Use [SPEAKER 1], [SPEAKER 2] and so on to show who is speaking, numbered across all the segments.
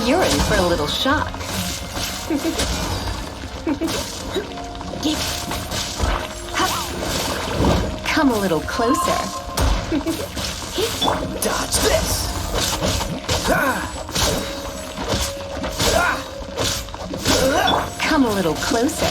[SPEAKER 1] You're in for a little shock. Come a little closer.
[SPEAKER 2] Dodge this!
[SPEAKER 1] Come a little closer.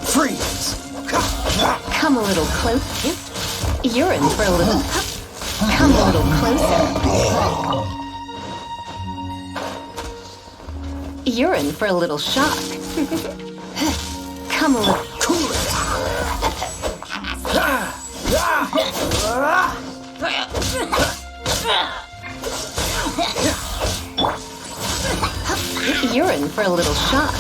[SPEAKER 2] Freeze!
[SPEAKER 1] Come a little closer. You're in for a little... Come a little closer. You're in for a little shock. Come a little...
[SPEAKER 2] Cool it!
[SPEAKER 1] You're in for a little shock.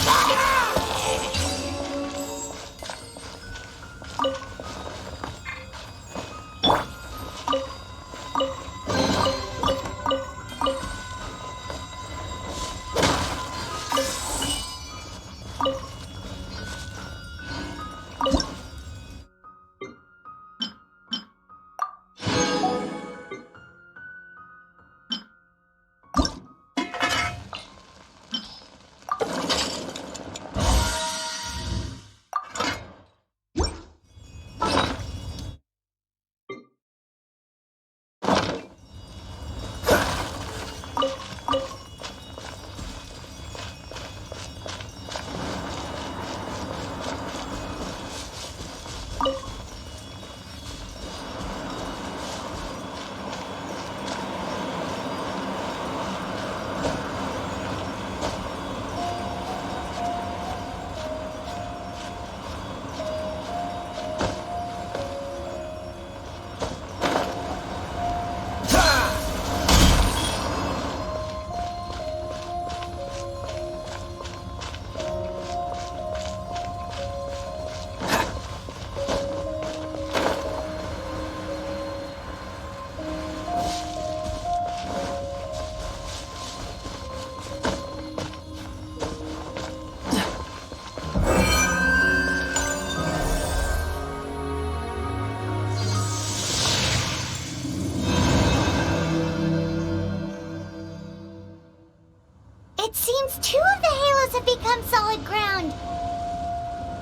[SPEAKER 3] It seems 2 of the halos have become solid ground.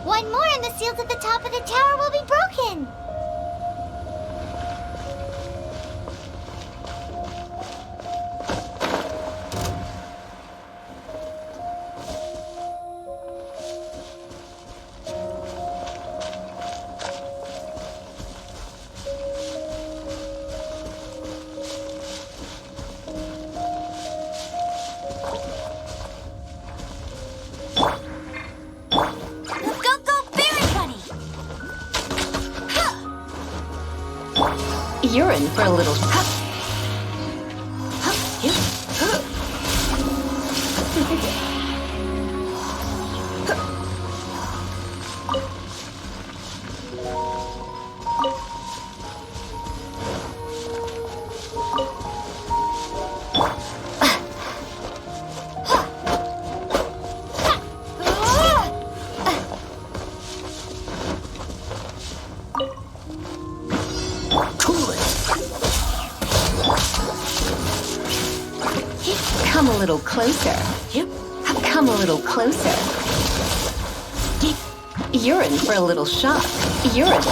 [SPEAKER 3] 1 more and the seals at the top of the tower will be broken.
[SPEAKER 1] You're in for a little... Come a little closer. Come a little closer. You're in for a little shock. You're in...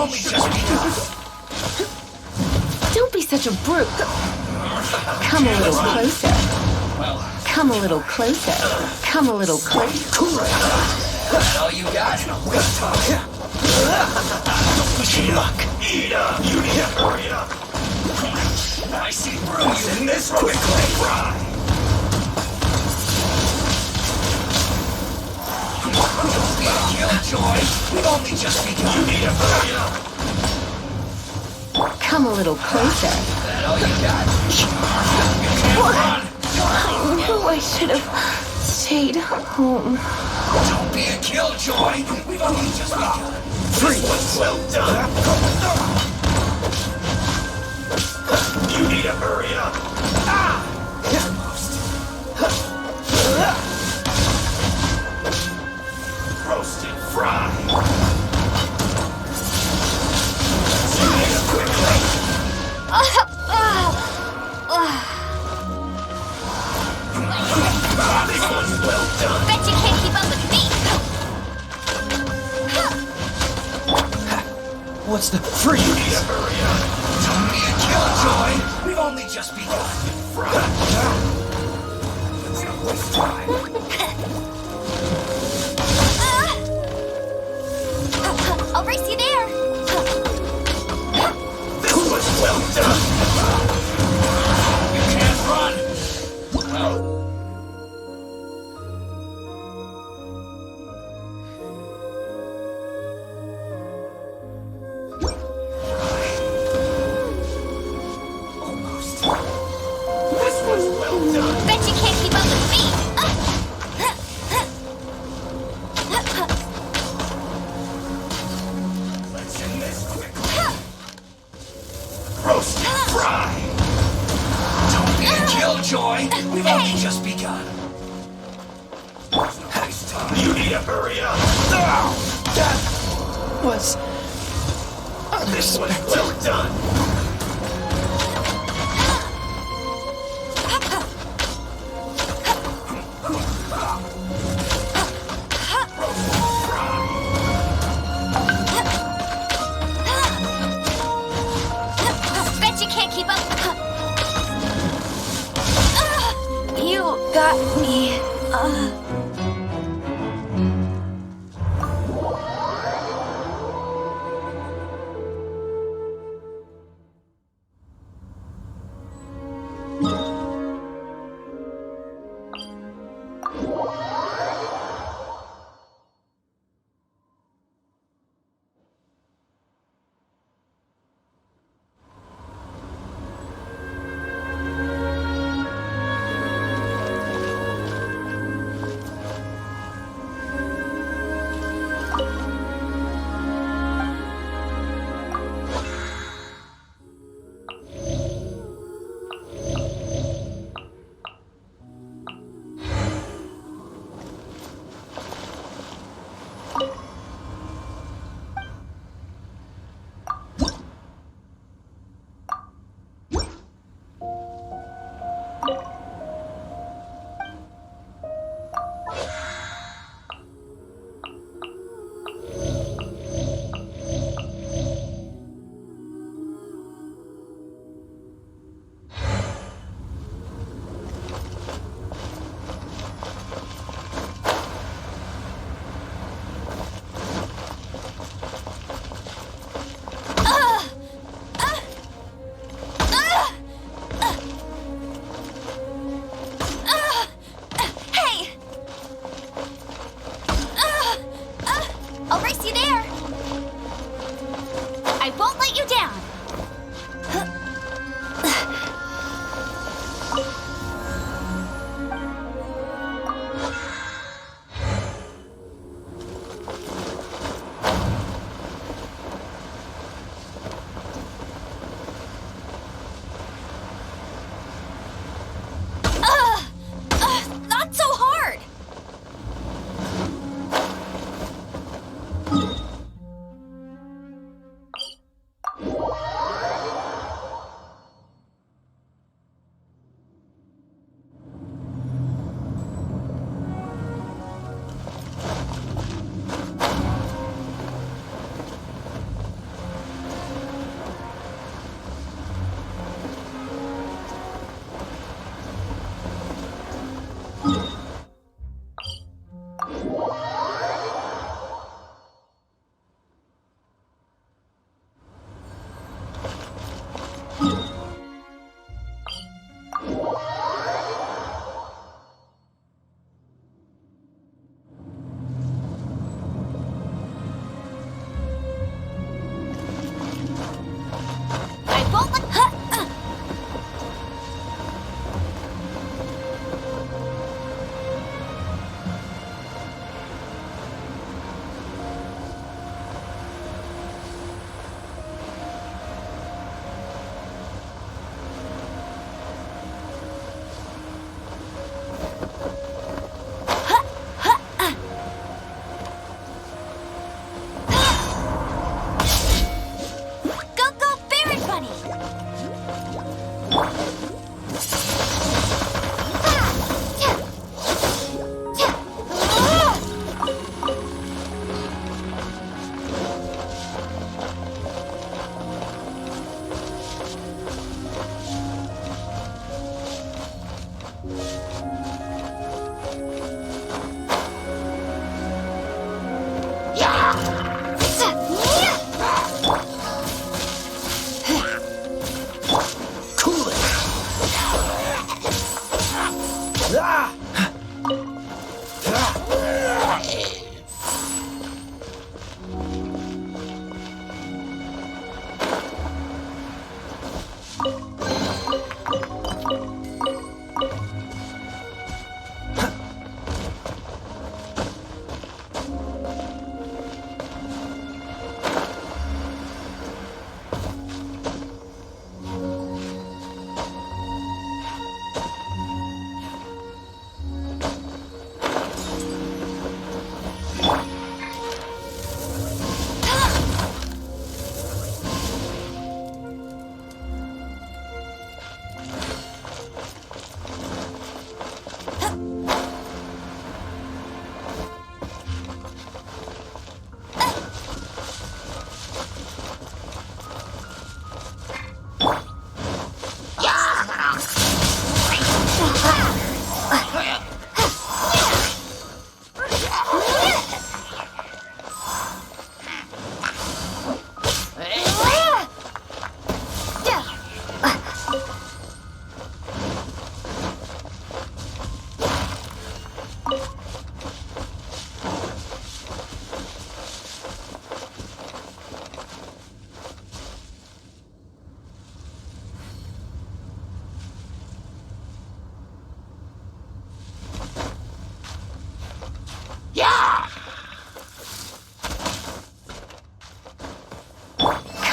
[SPEAKER 2] only just begun.
[SPEAKER 1] Don't be such a brute. Come a little closer. Come a little closer. Come a little closer.
[SPEAKER 2] That's all you got? Wish you luck. Eat up. You need to hurry up. I see through you in this quickly. Don't be a killjoy. We've only just begun. You need to hurry up.
[SPEAKER 1] Come a little closer.
[SPEAKER 2] That all you got? You can't run.
[SPEAKER 1] I knew I should have stayed home.
[SPEAKER 2] Don't be a killjoy. We've only just begun. Freeze. Well done. You need to hurry up. Almost. Roasted fry. You need to quickly. This one's well done.
[SPEAKER 3] Bet you can't keep up with me.
[SPEAKER 2] What's the free? You need to hurry up. Don't be a killjoy. We've only just begun. Let's not waste time.
[SPEAKER 3] I'll race you there.
[SPEAKER 2] This was well done. You can't run. Almost. This was well done.
[SPEAKER 3] Bet you can't keep up with me.
[SPEAKER 2] Let's end this quickly. Roasted fry. Don't be a killjoy. We've only just begun. There's no waste time. You need to hurry up. That was. This was well done.
[SPEAKER 3] Bet you can't keep up. You got me.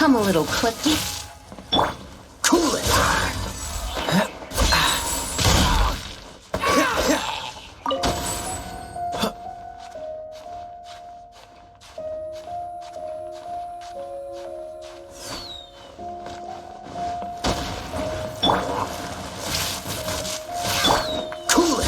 [SPEAKER 1] Come a little closer.
[SPEAKER 2] Cool it. Cool it.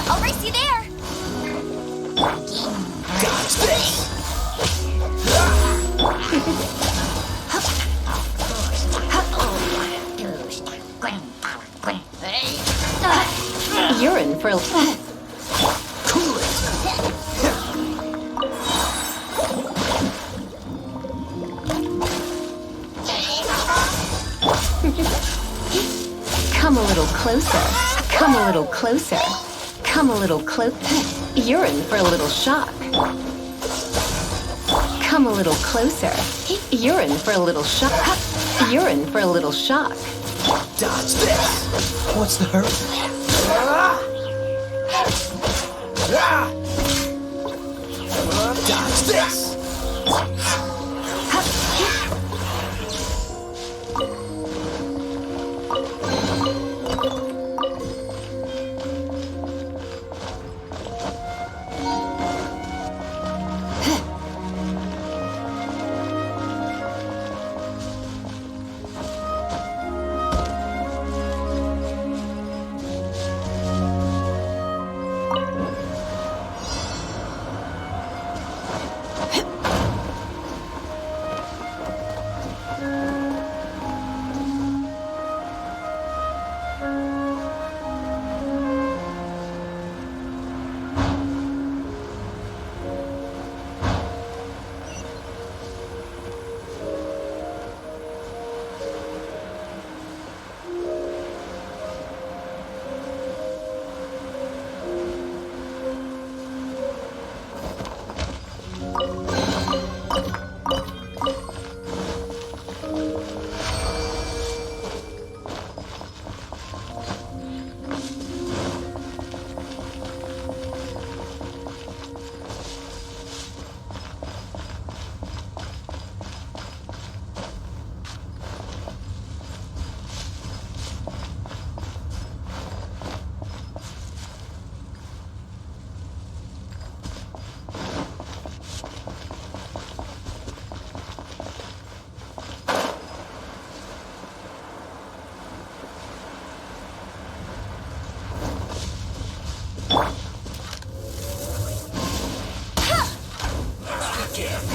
[SPEAKER 3] I'll race you there.
[SPEAKER 2] Dodge this.
[SPEAKER 1] You're in for a...
[SPEAKER 2] Cool it.
[SPEAKER 1] Come a little closer. Come a little closer. Come a little closer. You're in for a little shock. Come a little closer. You're in for a little shock. You're in for a little shock.
[SPEAKER 2] Dodge this. What's the hurry? Dodge this.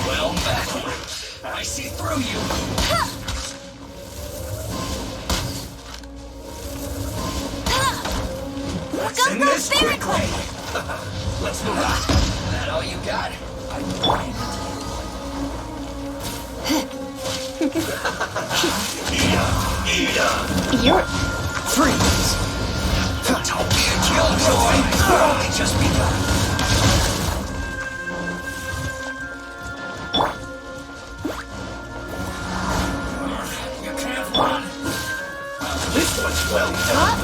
[SPEAKER 2] Well, backwards. I see through you. What's in this quickly? Let's move on. That all you got? Eat up.
[SPEAKER 1] You're...
[SPEAKER 2] Freeze. Don't be a killjoy. We've only just begun. You can't run. This one's well done.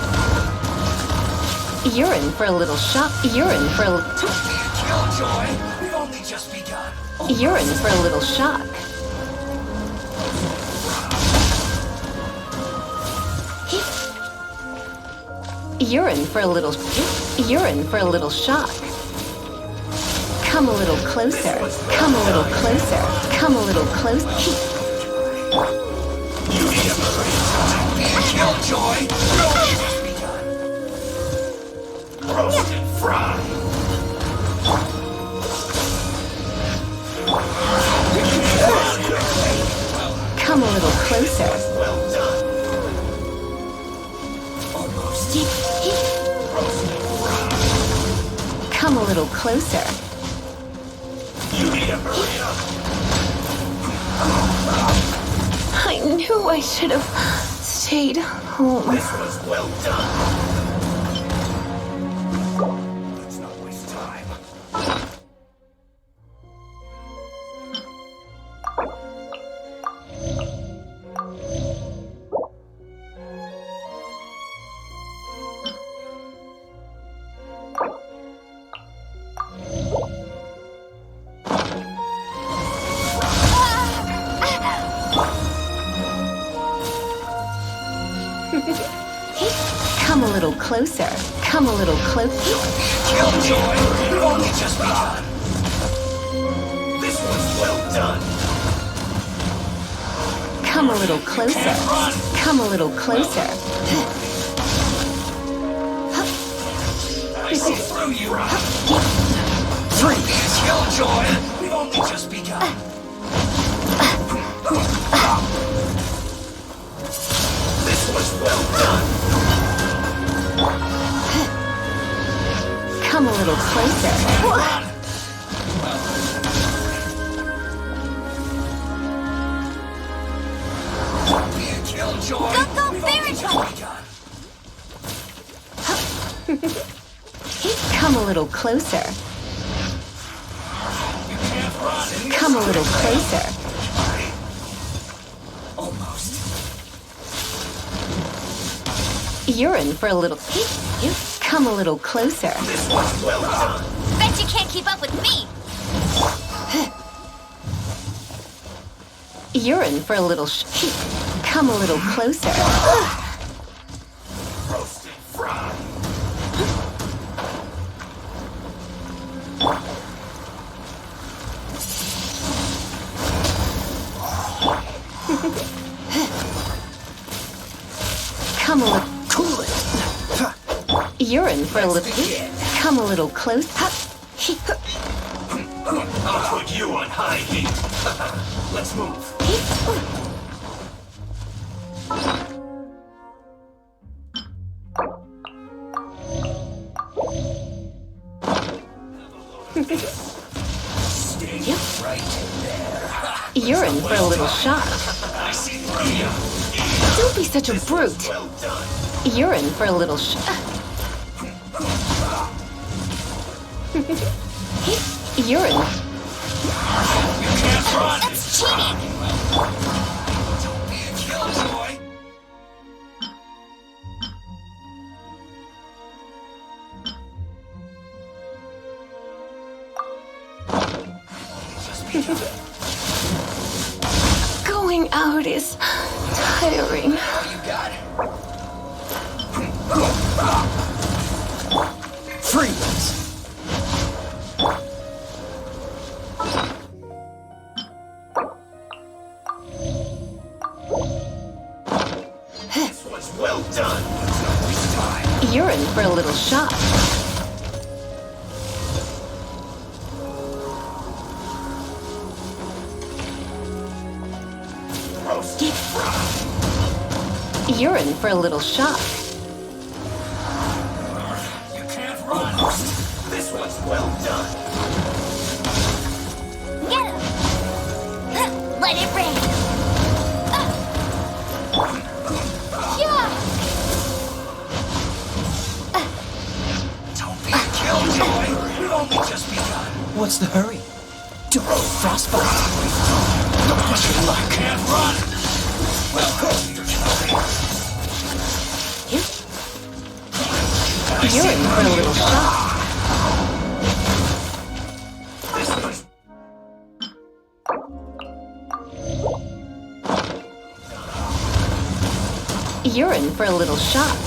[SPEAKER 1] You're in for a little shock. You're in for a...
[SPEAKER 2] Don't be a killjoy. We've only just begun.
[SPEAKER 1] You're in for a little shock. You're in for a little... You're in for a little shock. Come a little closer. Come a little closer. Come a little closer.
[SPEAKER 2] You need a break. Don't be a killjoy. We've only just begun. Roasted
[SPEAKER 1] Come a little closer.
[SPEAKER 2] You need to hurry up.
[SPEAKER 1] I knew I should have stayed home.
[SPEAKER 2] This was well done. Let's not waste time.
[SPEAKER 1] Come a little closer. Come a little closer.
[SPEAKER 2] Killjoy, we've only just begun. This was well done.
[SPEAKER 1] Come a little closer. Come a little closer.
[SPEAKER 2] I see through you. Killjoy, we've only just begun. This was well done.
[SPEAKER 1] Come a little closer.
[SPEAKER 2] Killjoy,
[SPEAKER 3] Go,
[SPEAKER 2] we've only
[SPEAKER 3] Barrett!
[SPEAKER 2] just begun.
[SPEAKER 1] Come a little closer.
[SPEAKER 2] You can't run.
[SPEAKER 1] Come a little closer.
[SPEAKER 2] Almost.
[SPEAKER 1] You're in for a little. Come a little closer.
[SPEAKER 2] This was well done.
[SPEAKER 3] Bet you can't keep up with me.
[SPEAKER 1] You're in for a little. Come a little closer.
[SPEAKER 2] Roasted fried.
[SPEAKER 1] Come a little.
[SPEAKER 2] Cool it.
[SPEAKER 1] You're in for a little. Come a little closer.
[SPEAKER 2] I'll put you on high heat. Let's move. Stay right there.
[SPEAKER 1] You're in for a little shock.
[SPEAKER 2] I see through you.
[SPEAKER 1] Don't be such a brute.
[SPEAKER 2] Well done.
[SPEAKER 1] You're in for a little You're in.
[SPEAKER 2] You can't run.
[SPEAKER 3] That's cheating.
[SPEAKER 2] Don't be a killjoy. Just be done.
[SPEAKER 1] Going out is tiring.
[SPEAKER 2] You got it.
[SPEAKER 4] Freeze!
[SPEAKER 2] This was well done. Let's not waste time.
[SPEAKER 1] You're in for a little shock.
[SPEAKER 2] Roasted fried.
[SPEAKER 1] You're in for a little shock.
[SPEAKER 2] You can't run. This was well done.
[SPEAKER 3] Get him. Let it rain. Yeah.
[SPEAKER 2] Don't be a killjoy. We've only just begun.
[SPEAKER 4] What's the hurry? Don't frostbite!
[SPEAKER 2] Don't push your luck. Can't run. Welcome to your time.
[SPEAKER 1] You're in for a little shock.
[SPEAKER 2] This was
[SPEAKER 1] You're in for a little shock.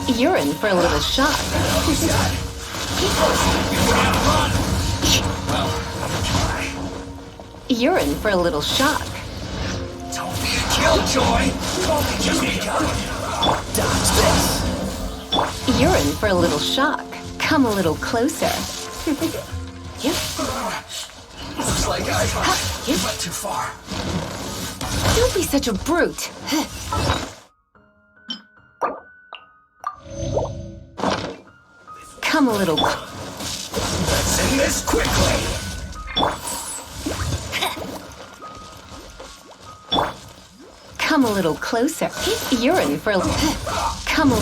[SPEAKER 1] You're in for a little shock. You're in for a little shock.
[SPEAKER 2] Don't be a killjoy. We've only just begun.
[SPEAKER 4] Dodge this!
[SPEAKER 1] You're in for a little shock. Come a little closer.
[SPEAKER 2] Looks like I went too far.
[SPEAKER 1] Don't be such a brute. Come a little.
[SPEAKER 2] Let's end this quickly.
[SPEAKER 1] Come a little closer. You're in for a. Come a.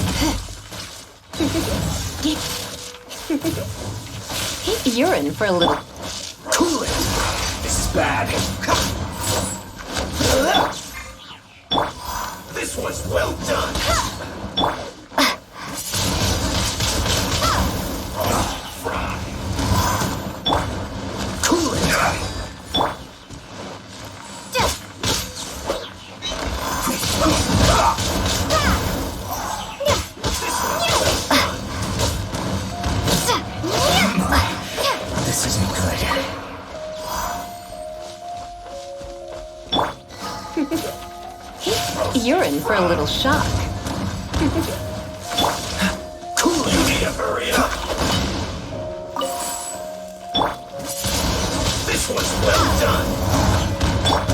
[SPEAKER 1] You're in for a little.
[SPEAKER 2] Cool it. This is bad. This was well done. Cool it.
[SPEAKER 4] This isn't good.
[SPEAKER 1] You're in for a little shock.
[SPEAKER 2] Cool it. You need to hurry up. This was well done.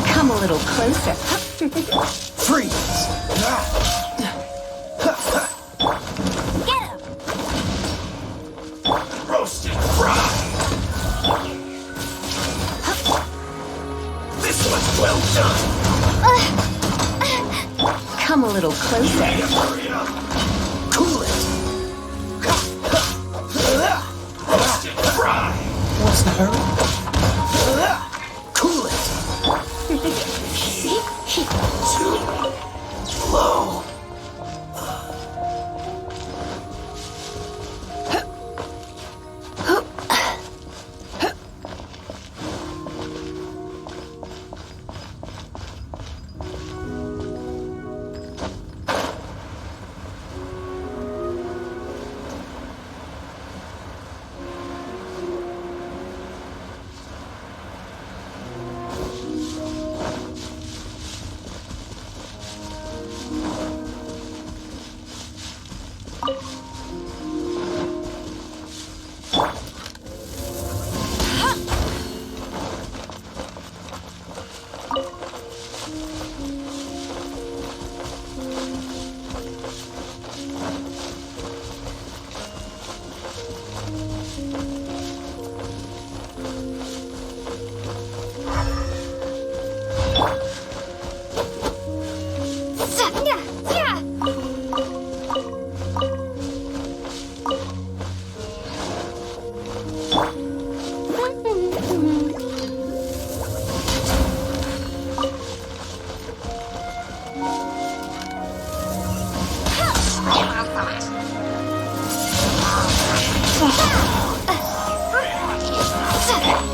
[SPEAKER 1] Come a little closer.
[SPEAKER 4] Freeze!
[SPEAKER 3] Get him!
[SPEAKER 2] Roast and fry. This was well done.
[SPEAKER 1] Come a little closer.
[SPEAKER 2] Hurry up.
[SPEAKER 4] Cool it!
[SPEAKER 2] Roast and fry.
[SPEAKER 4] What's the hurry? Cool it!
[SPEAKER 2] Too low.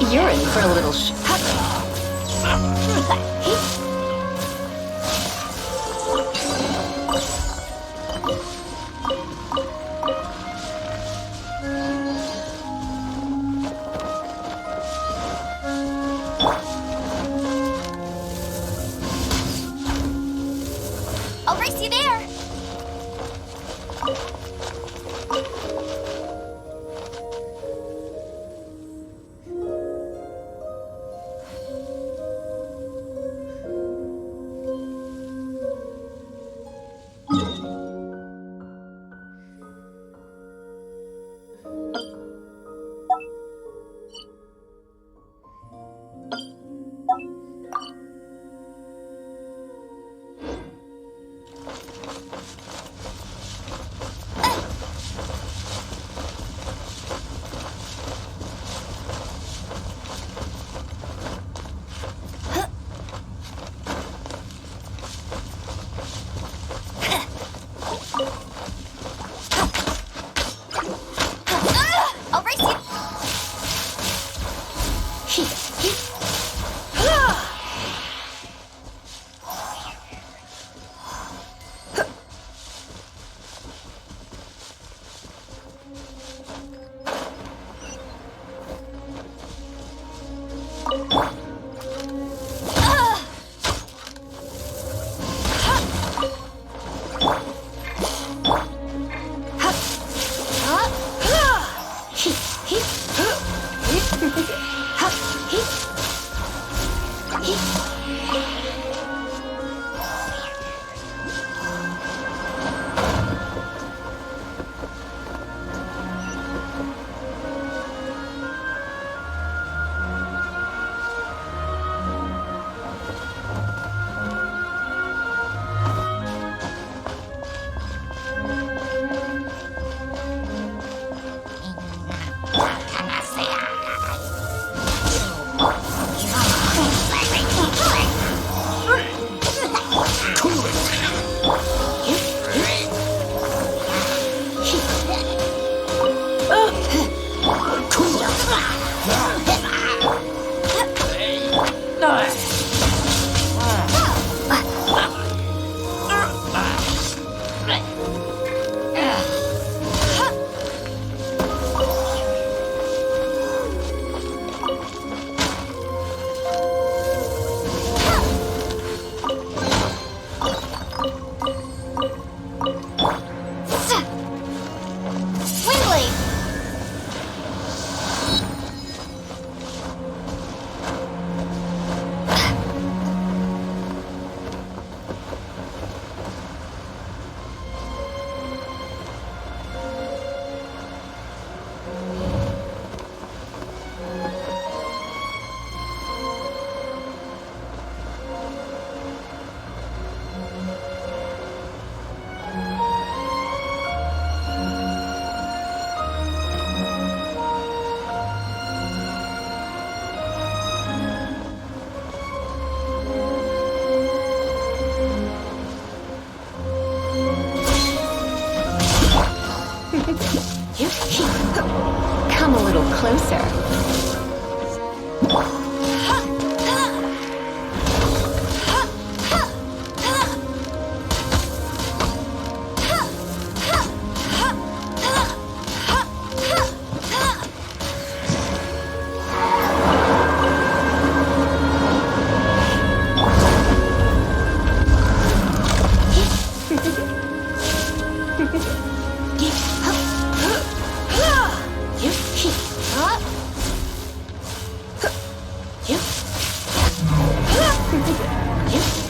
[SPEAKER 1] You're in for a little
[SPEAKER 3] I'll race you there!
[SPEAKER 1] Come a little closer.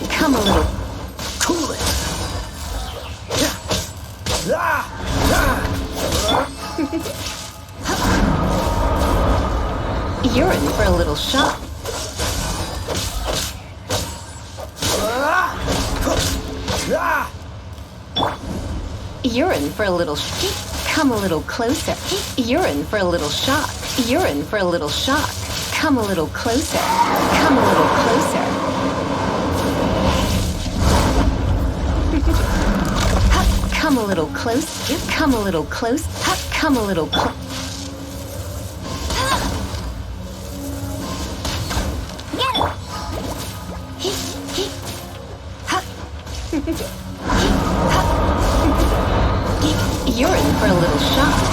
[SPEAKER 1] Come a little.
[SPEAKER 4] Cool it.
[SPEAKER 1] You're in for a little shock. You're in for a little Come a little closer. You're in for a little shock. You're in for a little shock. Come a little closer. Come a little closer. Come a little close. Come a little close. Come a little close. You're in for a little shock.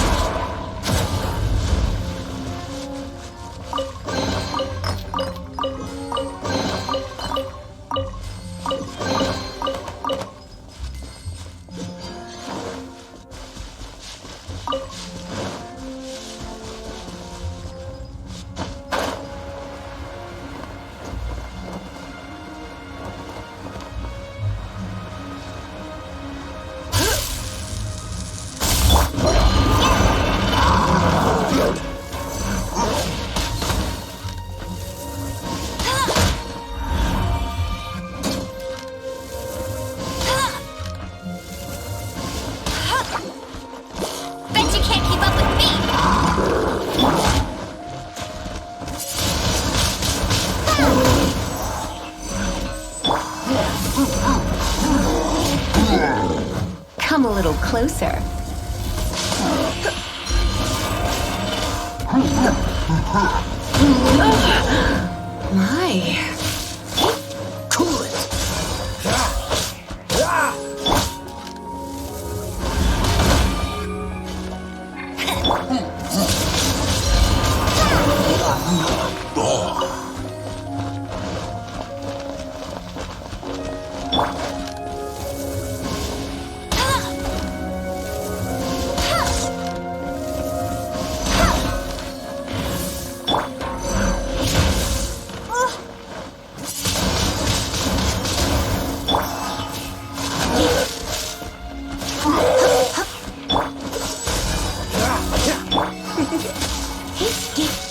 [SPEAKER 3] Bet you can't keep up with me!
[SPEAKER 1] Come a little closer. My.
[SPEAKER 4] Cool it.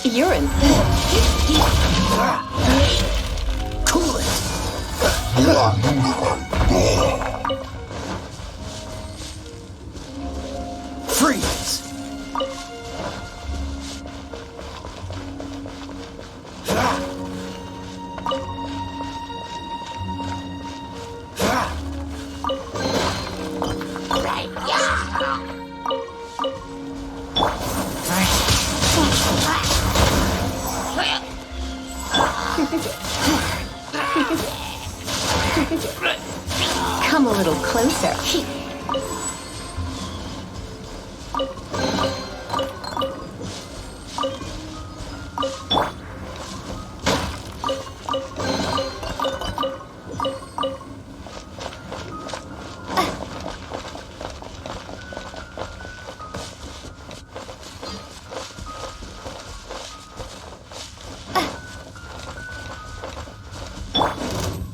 [SPEAKER 1] You're in.
[SPEAKER 4] Cool it. Freeze.
[SPEAKER 1] Come a little closer.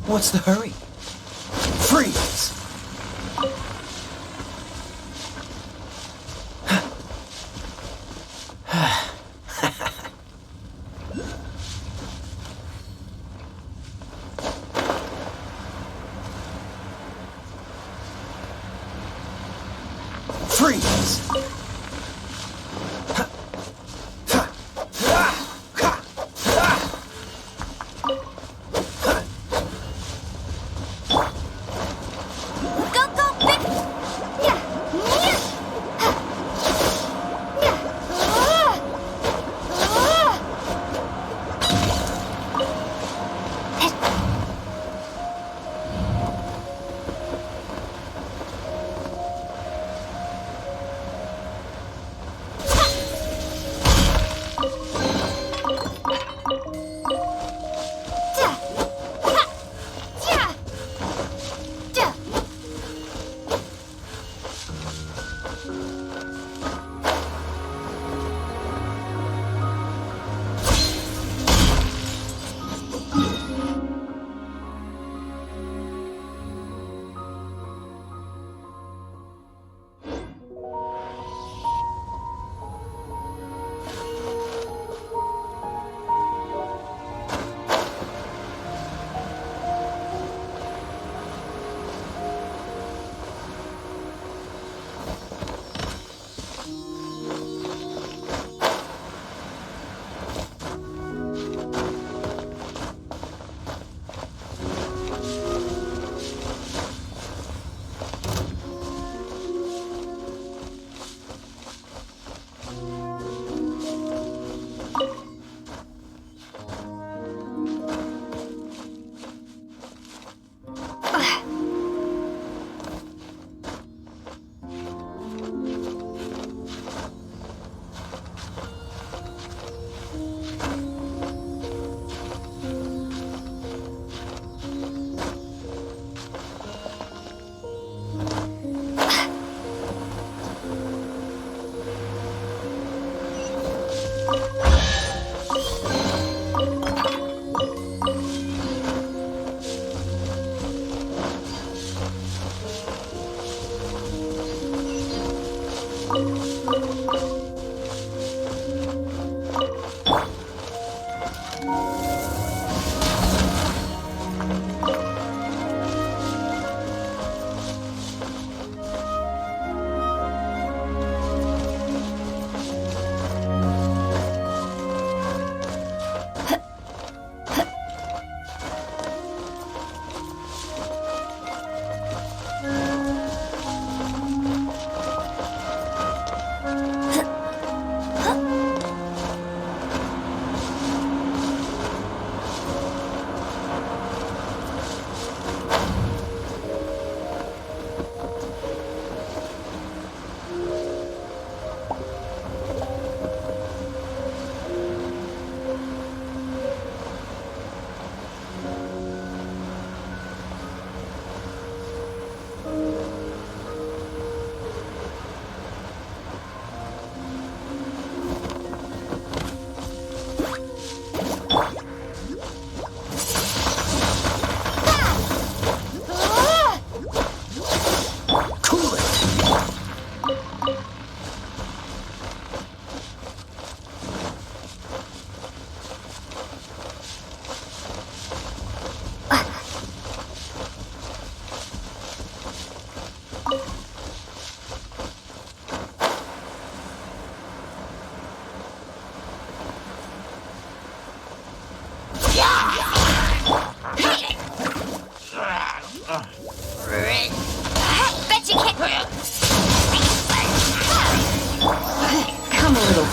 [SPEAKER 4] What's the hurry? Freeze. Freeze.
[SPEAKER 3] Go, go, big! Yeah, yeah.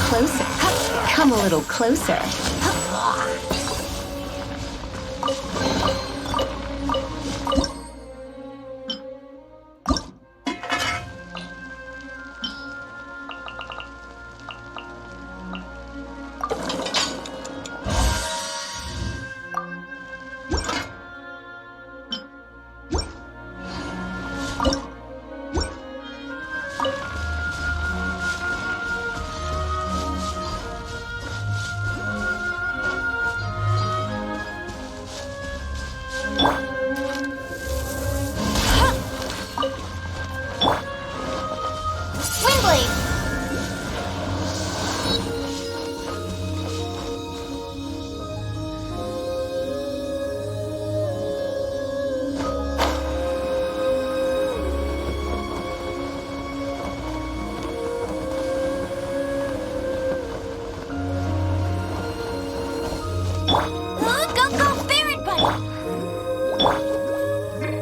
[SPEAKER 1] closer. Come a little closer.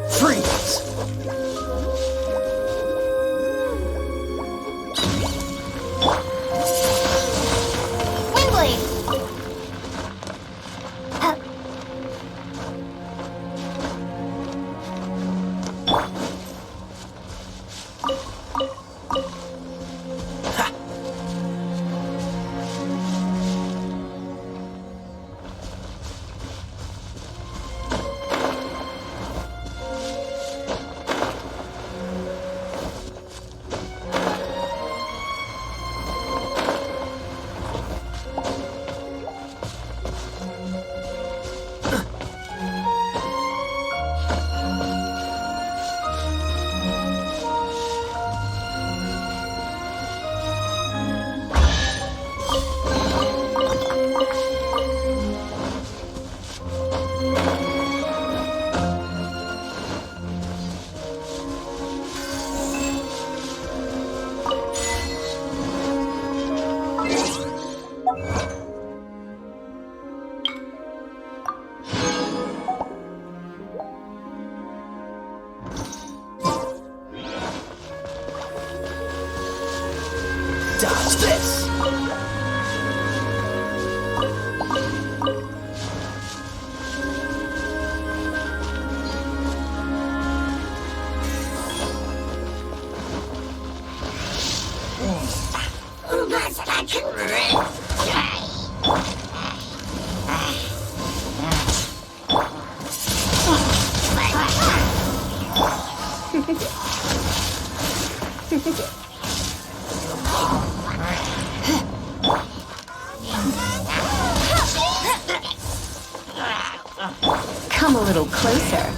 [SPEAKER 4] Freeze! Dodge this!
[SPEAKER 1] Come a little closer.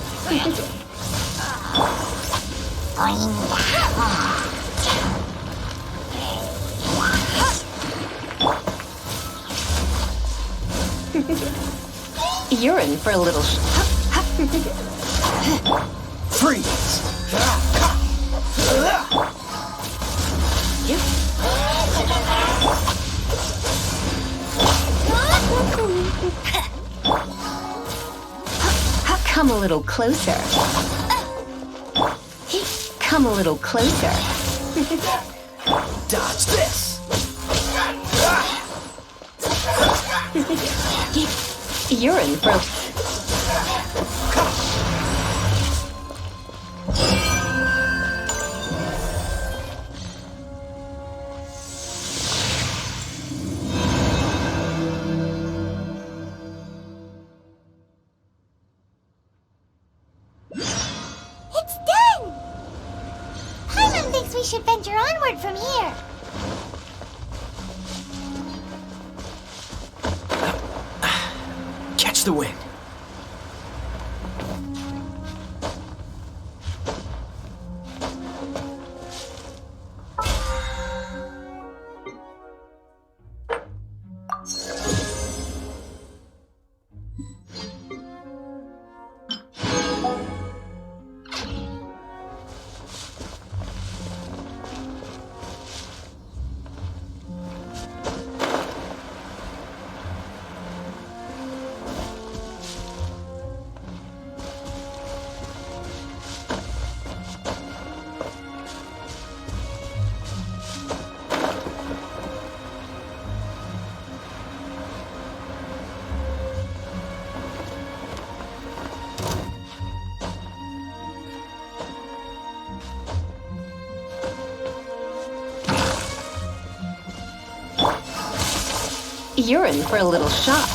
[SPEAKER 1] You're in for a little
[SPEAKER 4] Freeze!
[SPEAKER 1] Come a little closer. Come a little closer.
[SPEAKER 4] Dodge this!
[SPEAKER 1] You're in for
[SPEAKER 3] It's done! Paimon thinks we should venture onward from here.
[SPEAKER 4] Catch the wind.
[SPEAKER 1] You're in for a little shock.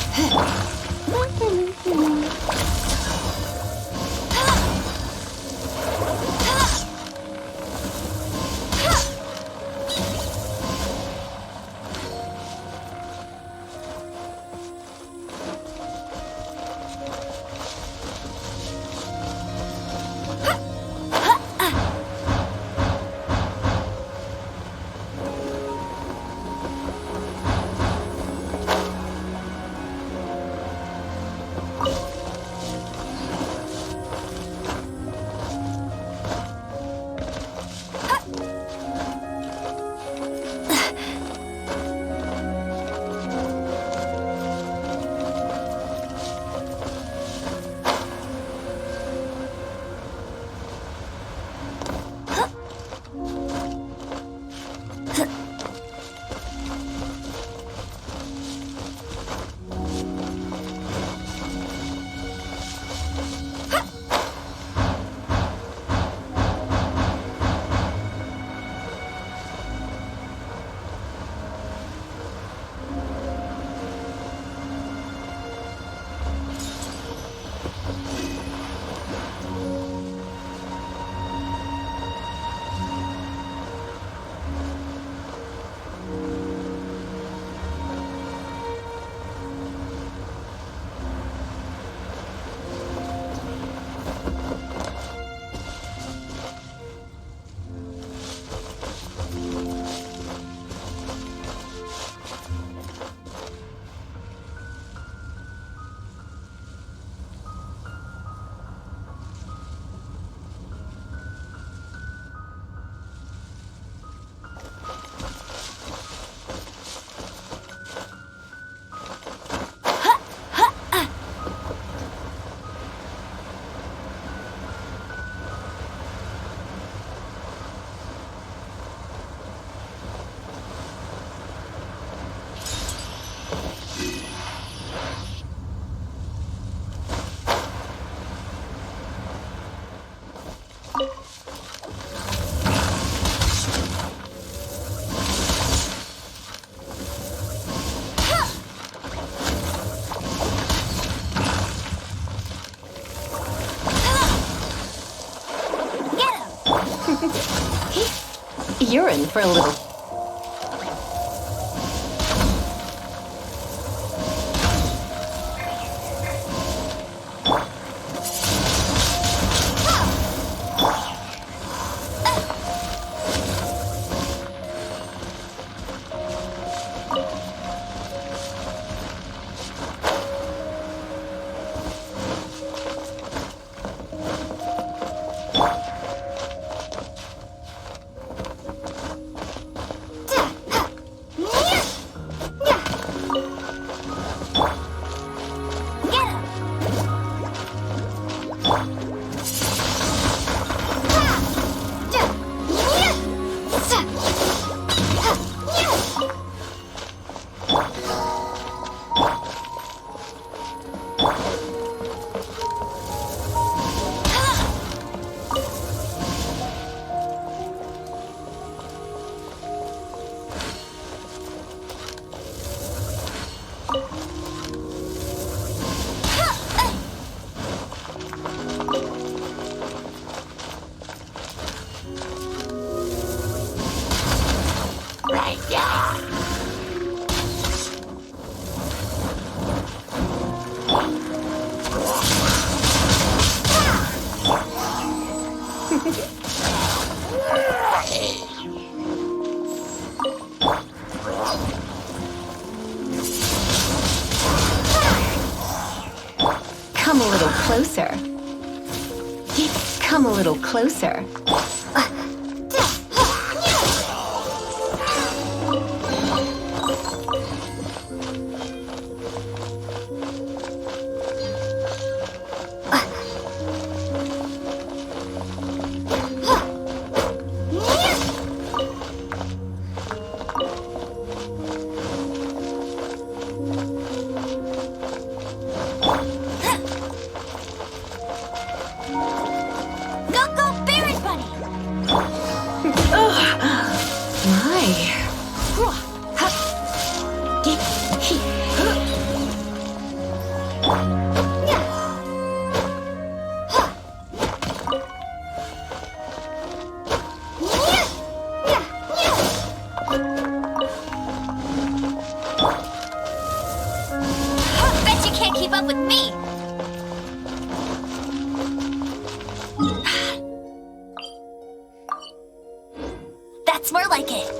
[SPEAKER 1] You're in for a little... Come a little closer. Come a little closer.
[SPEAKER 3] That's more like it.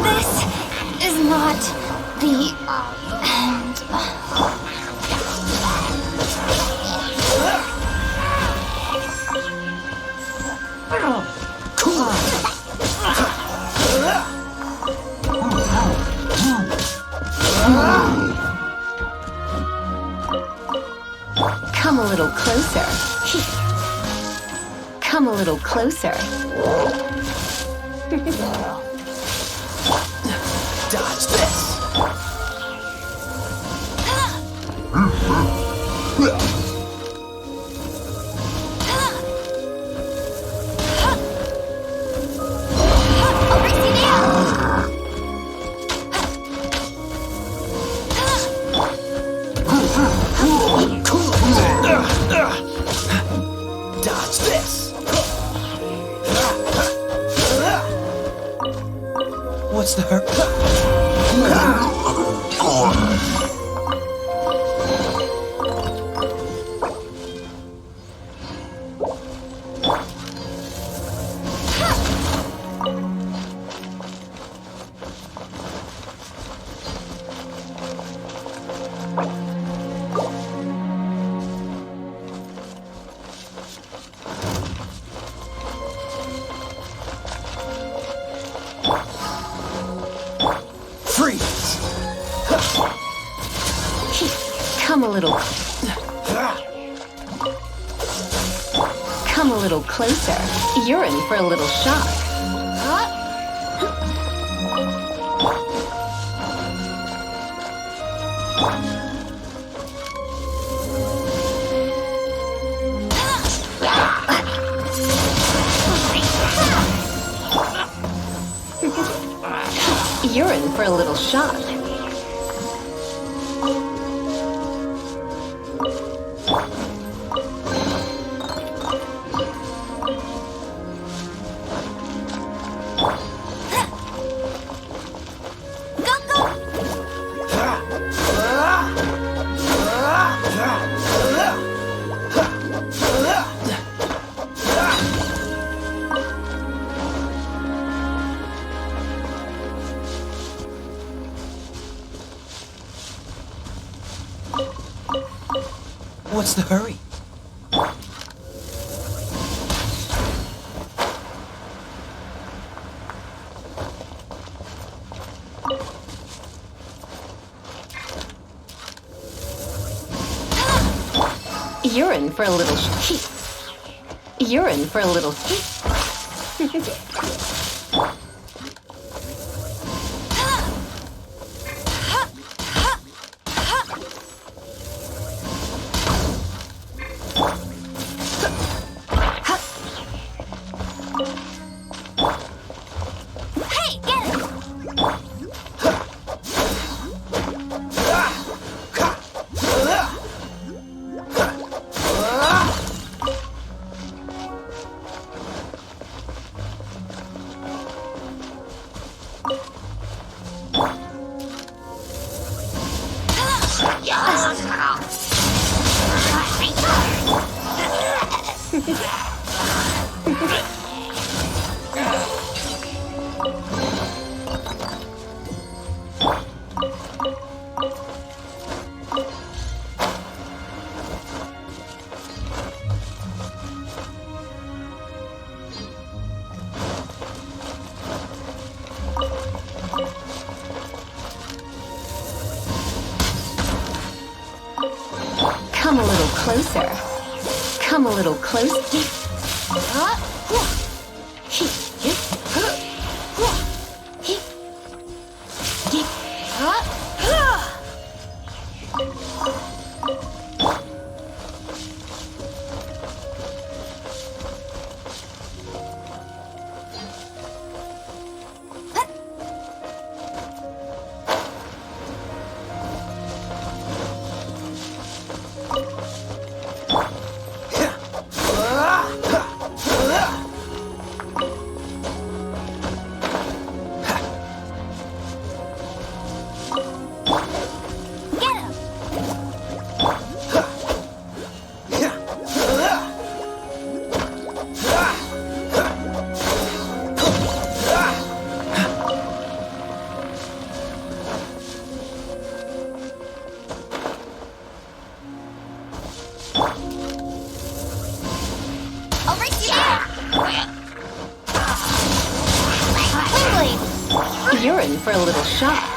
[SPEAKER 3] This is not the end.
[SPEAKER 1] Come a little closer. Come a little closer.
[SPEAKER 4] Dodge this. Dodge this. What's the hurt? Freeze!
[SPEAKER 1] Come a little. Come a little closer. You're in for a little shock. You're in for a little shock.
[SPEAKER 4] What's the hurry?
[SPEAKER 1] You're in for a little. You're in for a little. closer. Come a little closer. You're in for a little shock.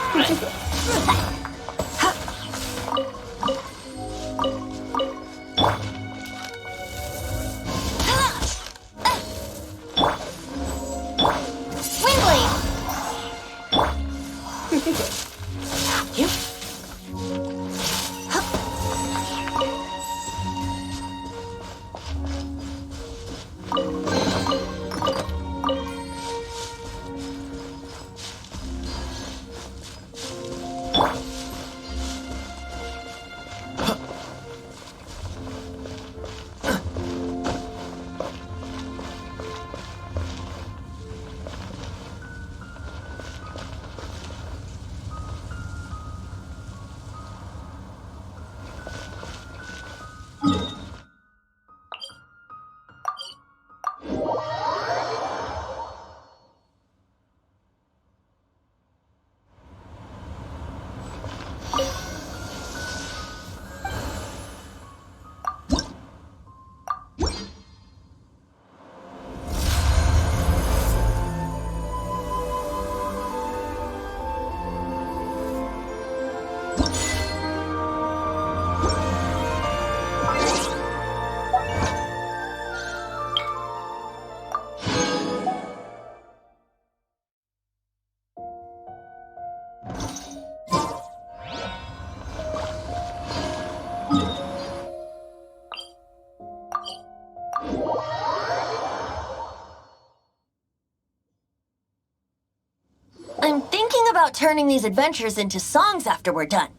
[SPEAKER 5] I'm thinking about turning these adventures into songs after we're done.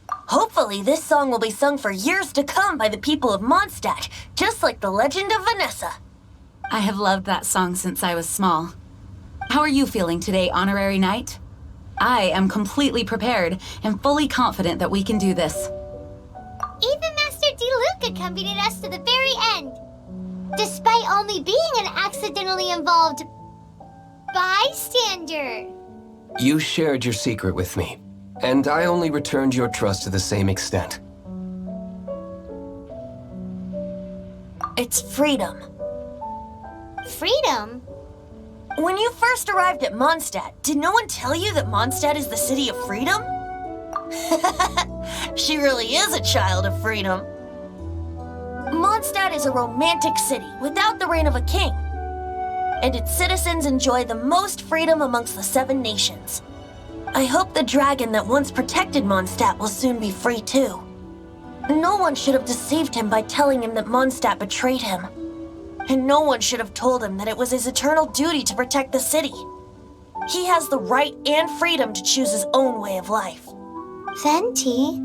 [SPEAKER 5] Hopefully, this song will be sung for years to come by the people of Mondstadt, just like the legend of Vanessa.
[SPEAKER 6] I have loved that song since I was small. How are you feeling today, Honorary Knight? I am completely prepared and fully confident that we can do this.
[SPEAKER 3] Even Master Diluc accompanied us to the very end, despite only being an accidentally involved bystander.
[SPEAKER 7] You shared your secret with me, and I only returned your trust to the same extent.
[SPEAKER 5] It's freedom.
[SPEAKER 3] Freedom?
[SPEAKER 5] When you first arrived at Mondstadt, did no one tell you that Mondstadt is the city of freedom? She really is a child of freedom. Mondstadt is a romantic city without the reign of a king, and its citizens enjoy the most freedom amongst the 7 nations. I hope the dragon that once protected Mondstadt will soon be free too. No one should have deceived him by telling him that Mondstadt betrayed him. And no one should have told him that it was his eternal duty to protect the city. He has the right and freedom to choose his own way of life.
[SPEAKER 3] Venti?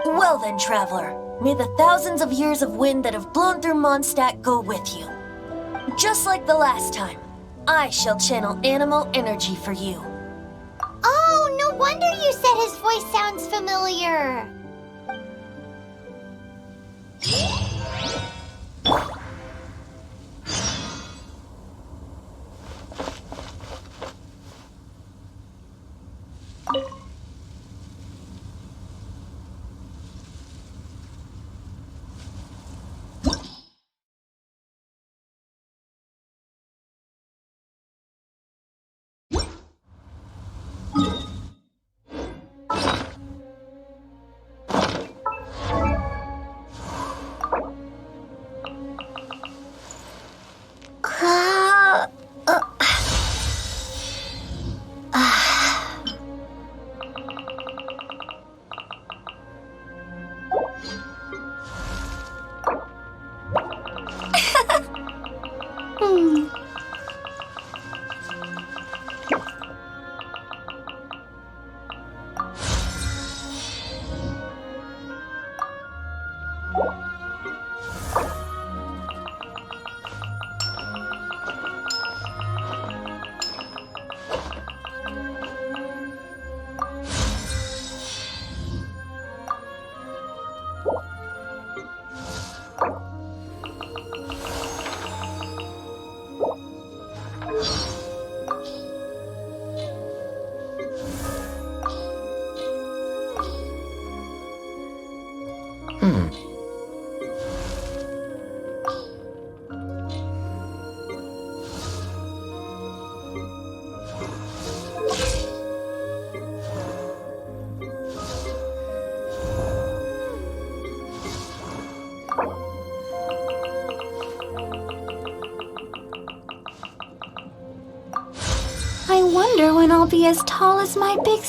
[SPEAKER 5] Well then, traveler, may the thousands of years of wind that have blown through Mondstadt go with you. Just like the last time, I shall channel animal energy for you.
[SPEAKER 3] Oh, no wonder you said his voice sounds familiar. I wonder when I'll be as tall as my big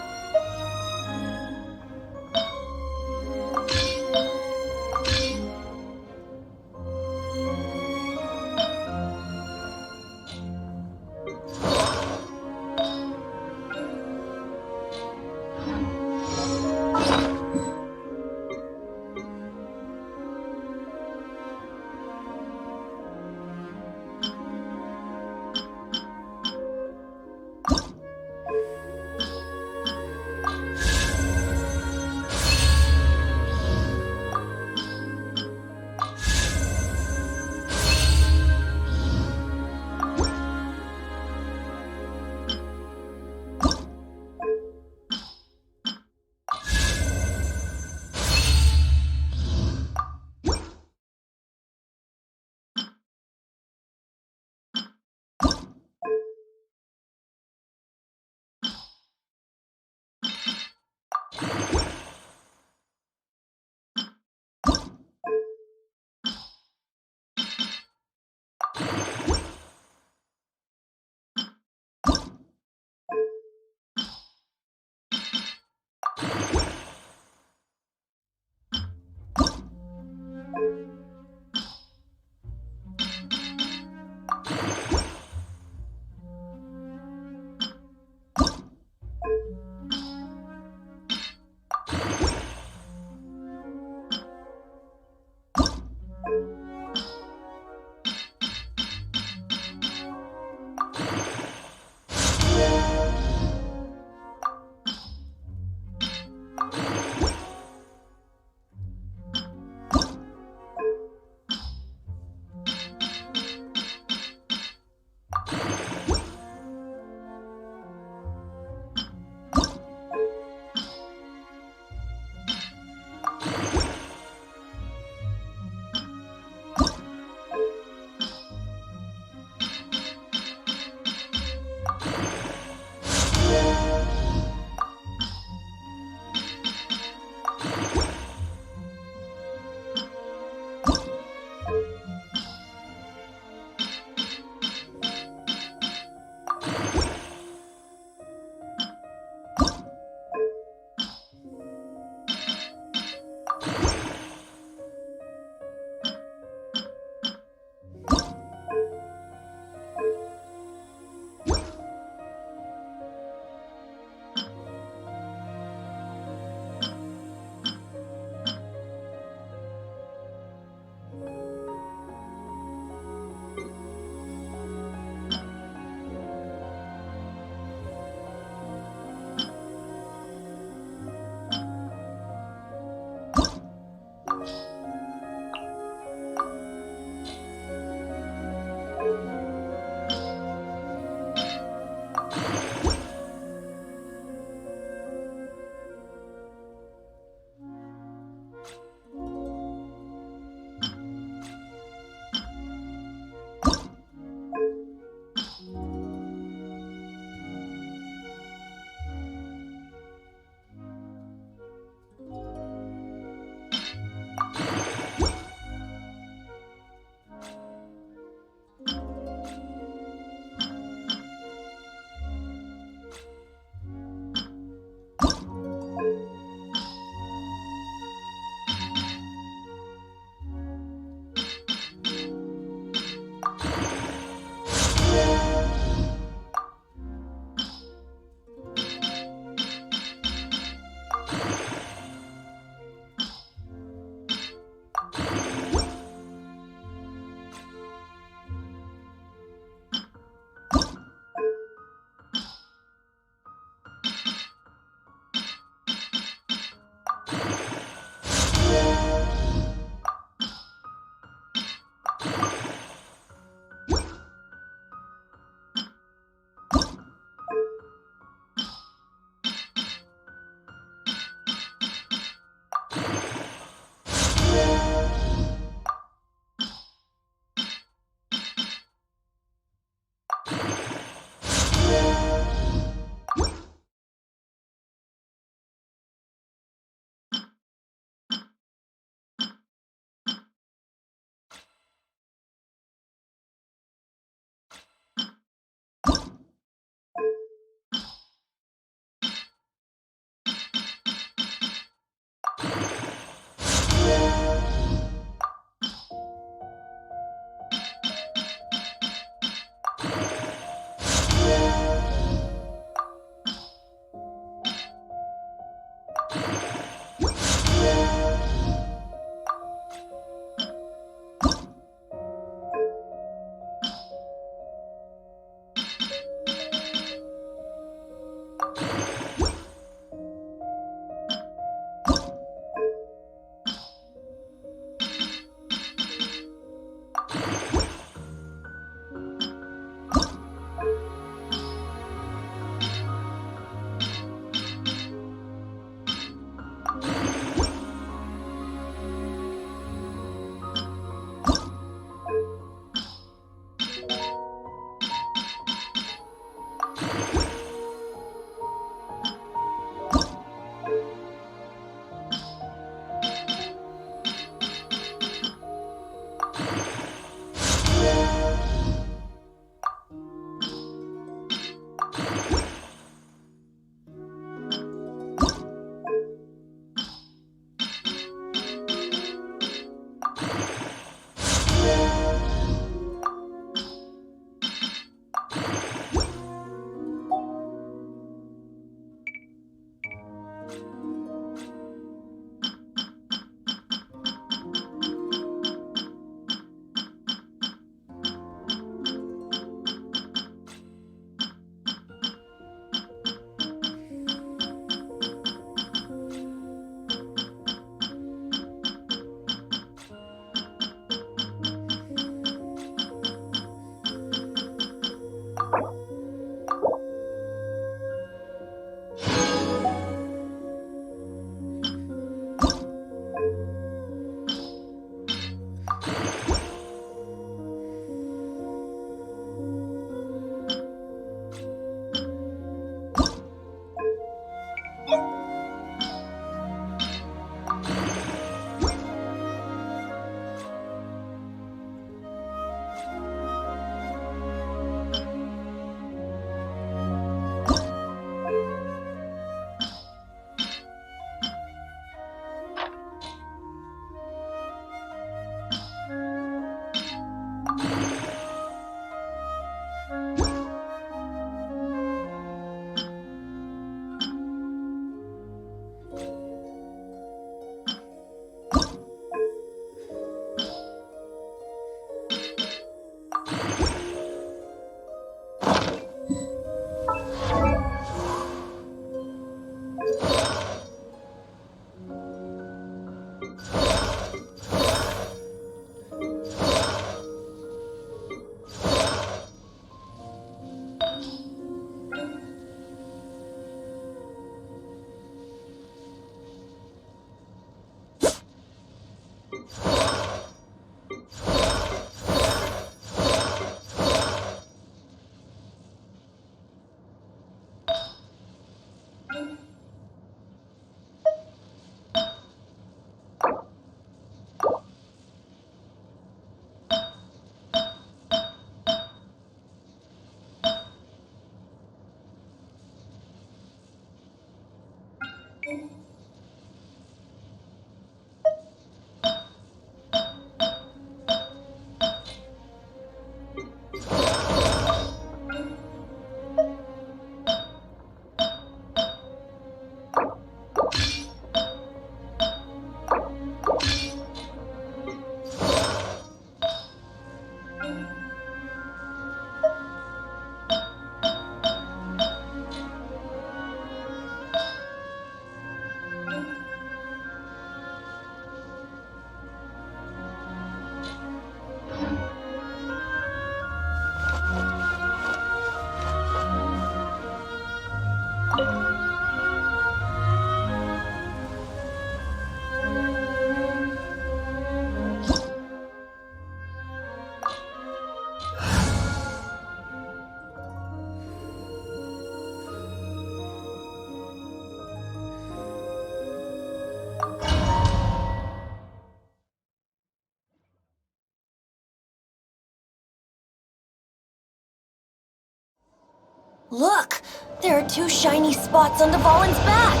[SPEAKER 5] Look! There are two shiny spots on Dvalin's back!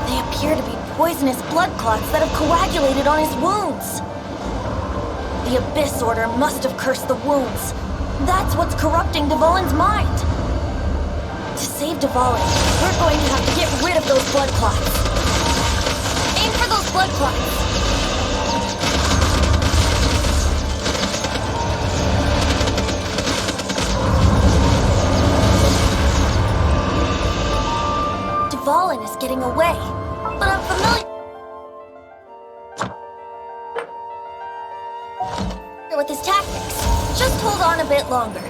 [SPEAKER 5] They appear to be poisonous blood clots that have coagulated on his wounds. The Abyss Order must have cursed the wounds. That's what's corrupting Dvalin's mind. To save Dvalin, we're going to have to get rid of those blood clots. Aim for those blood clots. Dvalin is getting away, but I'm familiar with his tactics. Just hold on a bit longer.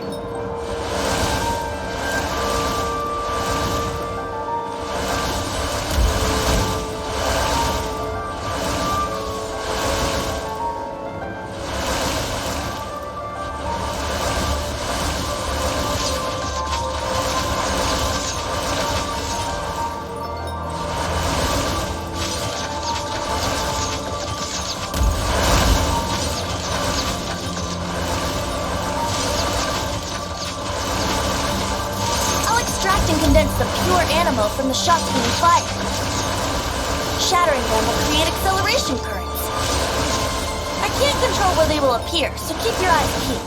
[SPEAKER 5] The pure animal from the shots being fired. Shattering them will create acceleration currents. I can't control where they will appear, so keep your eyes peeled.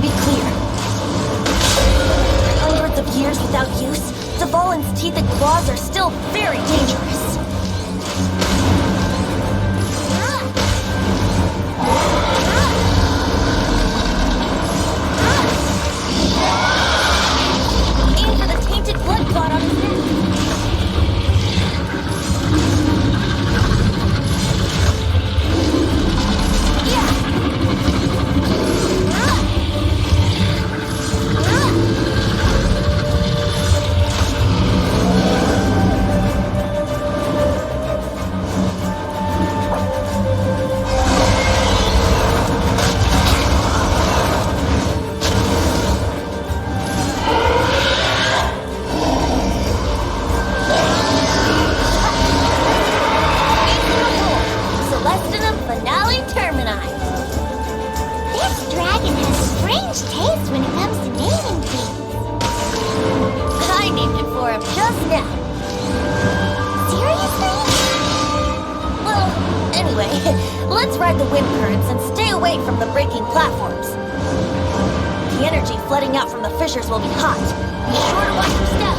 [SPEAKER 5] me be clear. Hundreds of years without use, Dvalin's teeth and claws are still very dangerous. Aim for the tainted blood clot on his neck. Celestinum Finale Termini.
[SPEAKER 3] This dragon has strange taste when it comes to naming things.
[SPEAKER 5] I named it for him just now.
[SPEAKER 3] Seriously?
[SPEAKER 5] Well, anyway, let's ride the wind currents and stay away from the breaking platforms. The energy flooding out from the fissures will be hot. Be sure to watch your step.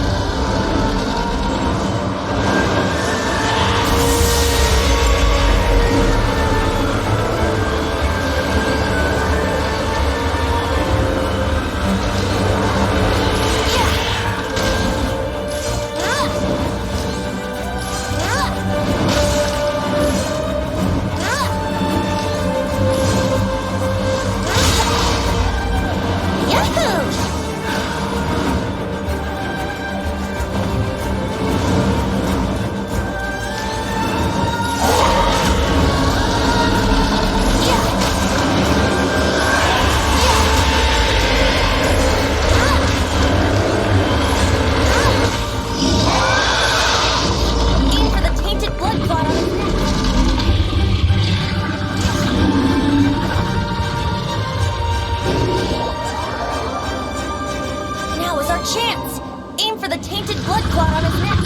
[SPEAKER 5] Chance! Aim for the tainted blood clot on his neck.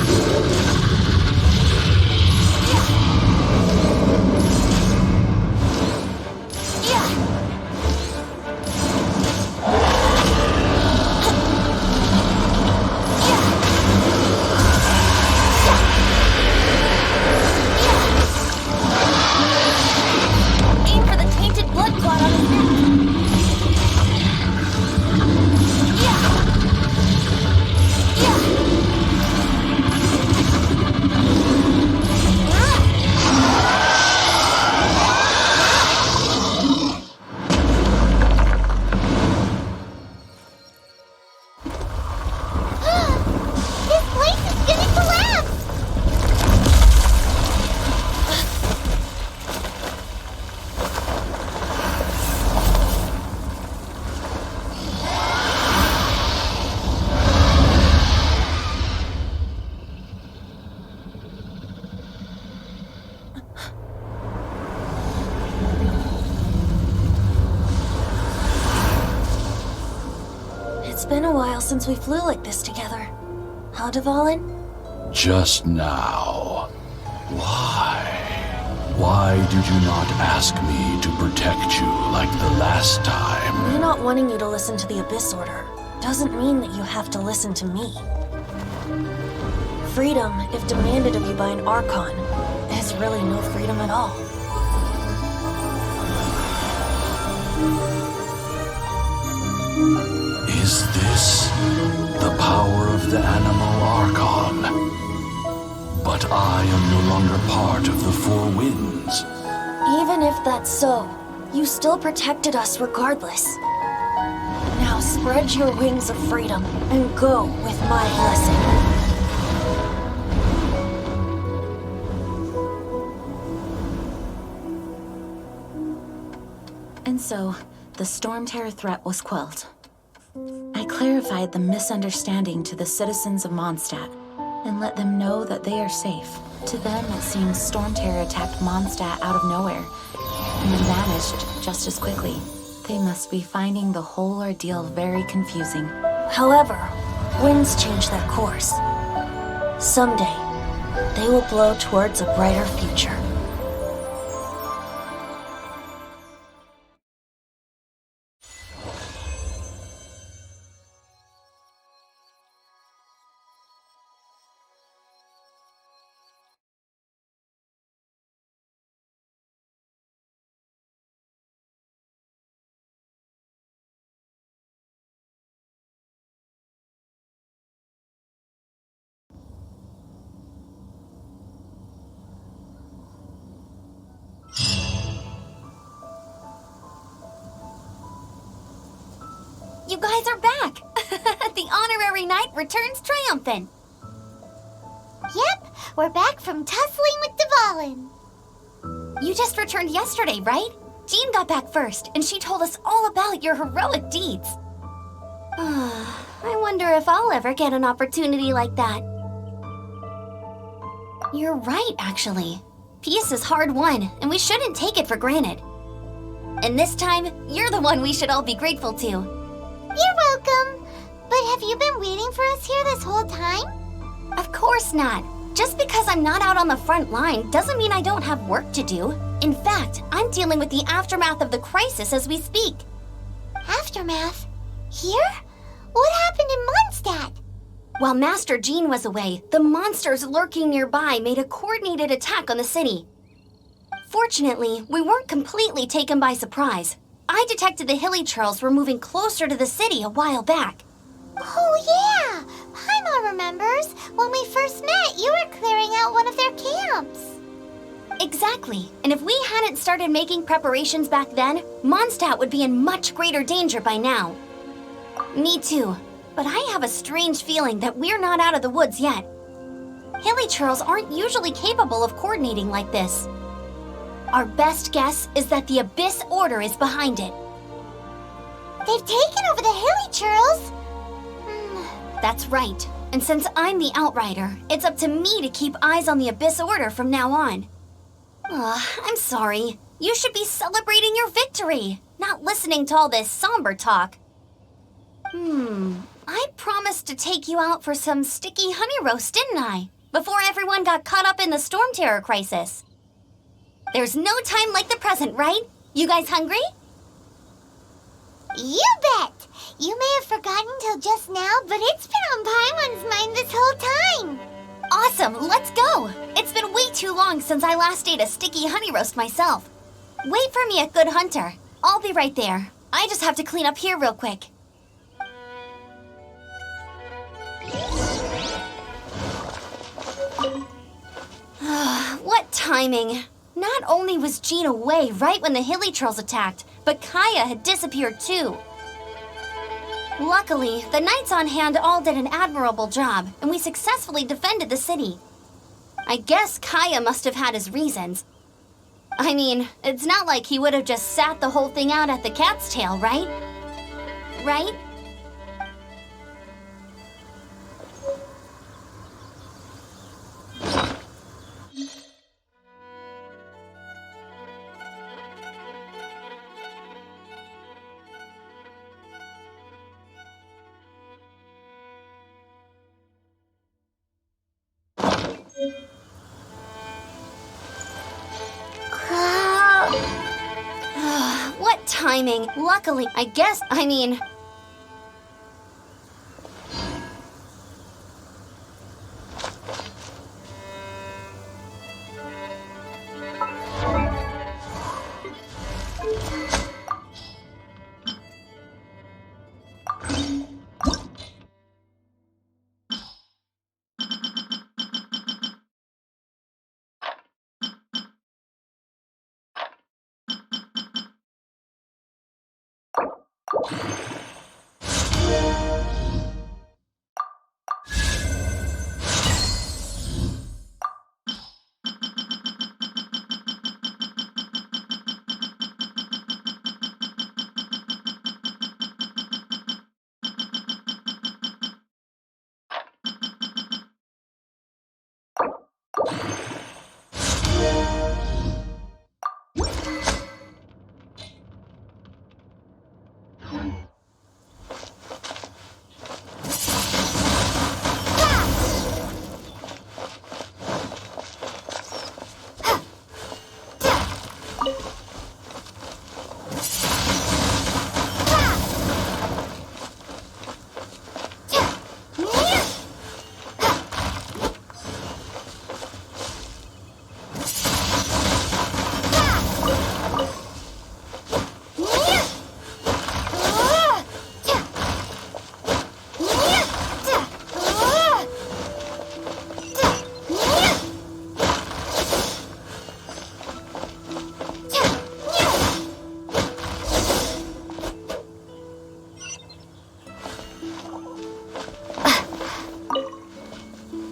[SPEAKER 5] Aim for the tainted blood clot on his neck. It's been a while since we flew like this together. Huh, Dvalin?
[SPEAKER 8] Just now. Why? Why did you not ask me to protect you like the last time?
[SPEAKER 5] Me not wanting you to listen to the Abyss Order doesn't mean that you have to listen to me. Freedom, if demanded of you by an Archon, is really no freedom at all.
[SPEAKER 8] Is this the power of the Animal Archon? But I am no longer part of the Four Winds.
[SPEAKER 5] Even if that's so, you still protected us regardless. Now spread your wings of freedom and go with my blessing.
[SPEAKER 6] And so, the Storm Terror threat was quelled. I clarified the misunderstanding to the citizens of Mondstadt and let them know that they are safe. To them, it seems Storm Terror attacked Mondstadt out of nowhere and then vanished just as quickly. They must be finding the whole ordeal very confusing.
[SPEAKER 5] However, winds change their course. Someday, they will blow towards a brighter future.
[SPEAKER 3] You guys are back! The honorary knight returns triumphant. Yep, we're back from tussling with Dvalin. You just returned yesterday, right? Jean got back first, and she told us all about your heroic deeds. I wonder if I'll ever get an opportunity like that. You're right, actually. Peace is hard won, and we shouldn't take it for granted. And this time, you're the one we should all be grateful to. You're welcome. But have you been waiting for us here this whole time? Of course not. Just because I'm not out on the front line doesn't mean I don't have work to do. In fact, I'm dealing with the aftermath of the crisis as we speak. Aftermath? Here? What happened in Mondstadt? While Master Jean was away, the monsters lurking nearby made a coordinated attack on the city. Fortunately, we weren't completely taken by surprise. I detected the Hilly Churls were moving closer to the city a while back. Oh yeah! Paimon remembers. When we first met, you were clearing out one of their camps. Exactly. And if we hadn't started making preparations back then, Mondstadt would be in much greater danger by now. Me too. But I have a strange feeling that we're not out of the woods yet. Hilly Churls aren't usually capable of coordinating like this. Our best guess is that the Abyss Order is behind it. They've taken over the Hilly Churls? That's right. And since I'm the Outrider, it's up to me to keep eyes on the Abyss Order from now on. I'm sorry. You should be celebrating your victory, not listening to all this somber talk. I promised to take you out for some sticky honey roast, didn't I? Before everyone got caught up in the Storm Terror crisis. There's no time like the present, right? You guys hungry? You bet! You may have forgotten till just now, but it's been on Paimon's mind this whole time. Awesome, let's go! It's been way too long since I last ate a sticky honey roast myself. Wait for me at Good Hunter. I'll be right there. I just have to clean up here real quick. What timing! Not only was Jean away right when the Hilly Trolls attacked, but Kaya had disappeared too. Luckily, the knights on hand all did an admirable job, and we successfully defended the city. I guess Kaya must have had his reasons. I mean, it's not like he would have just sat the whole thing out at the cat's tail, right? Right? What timing? Luckily, I mean...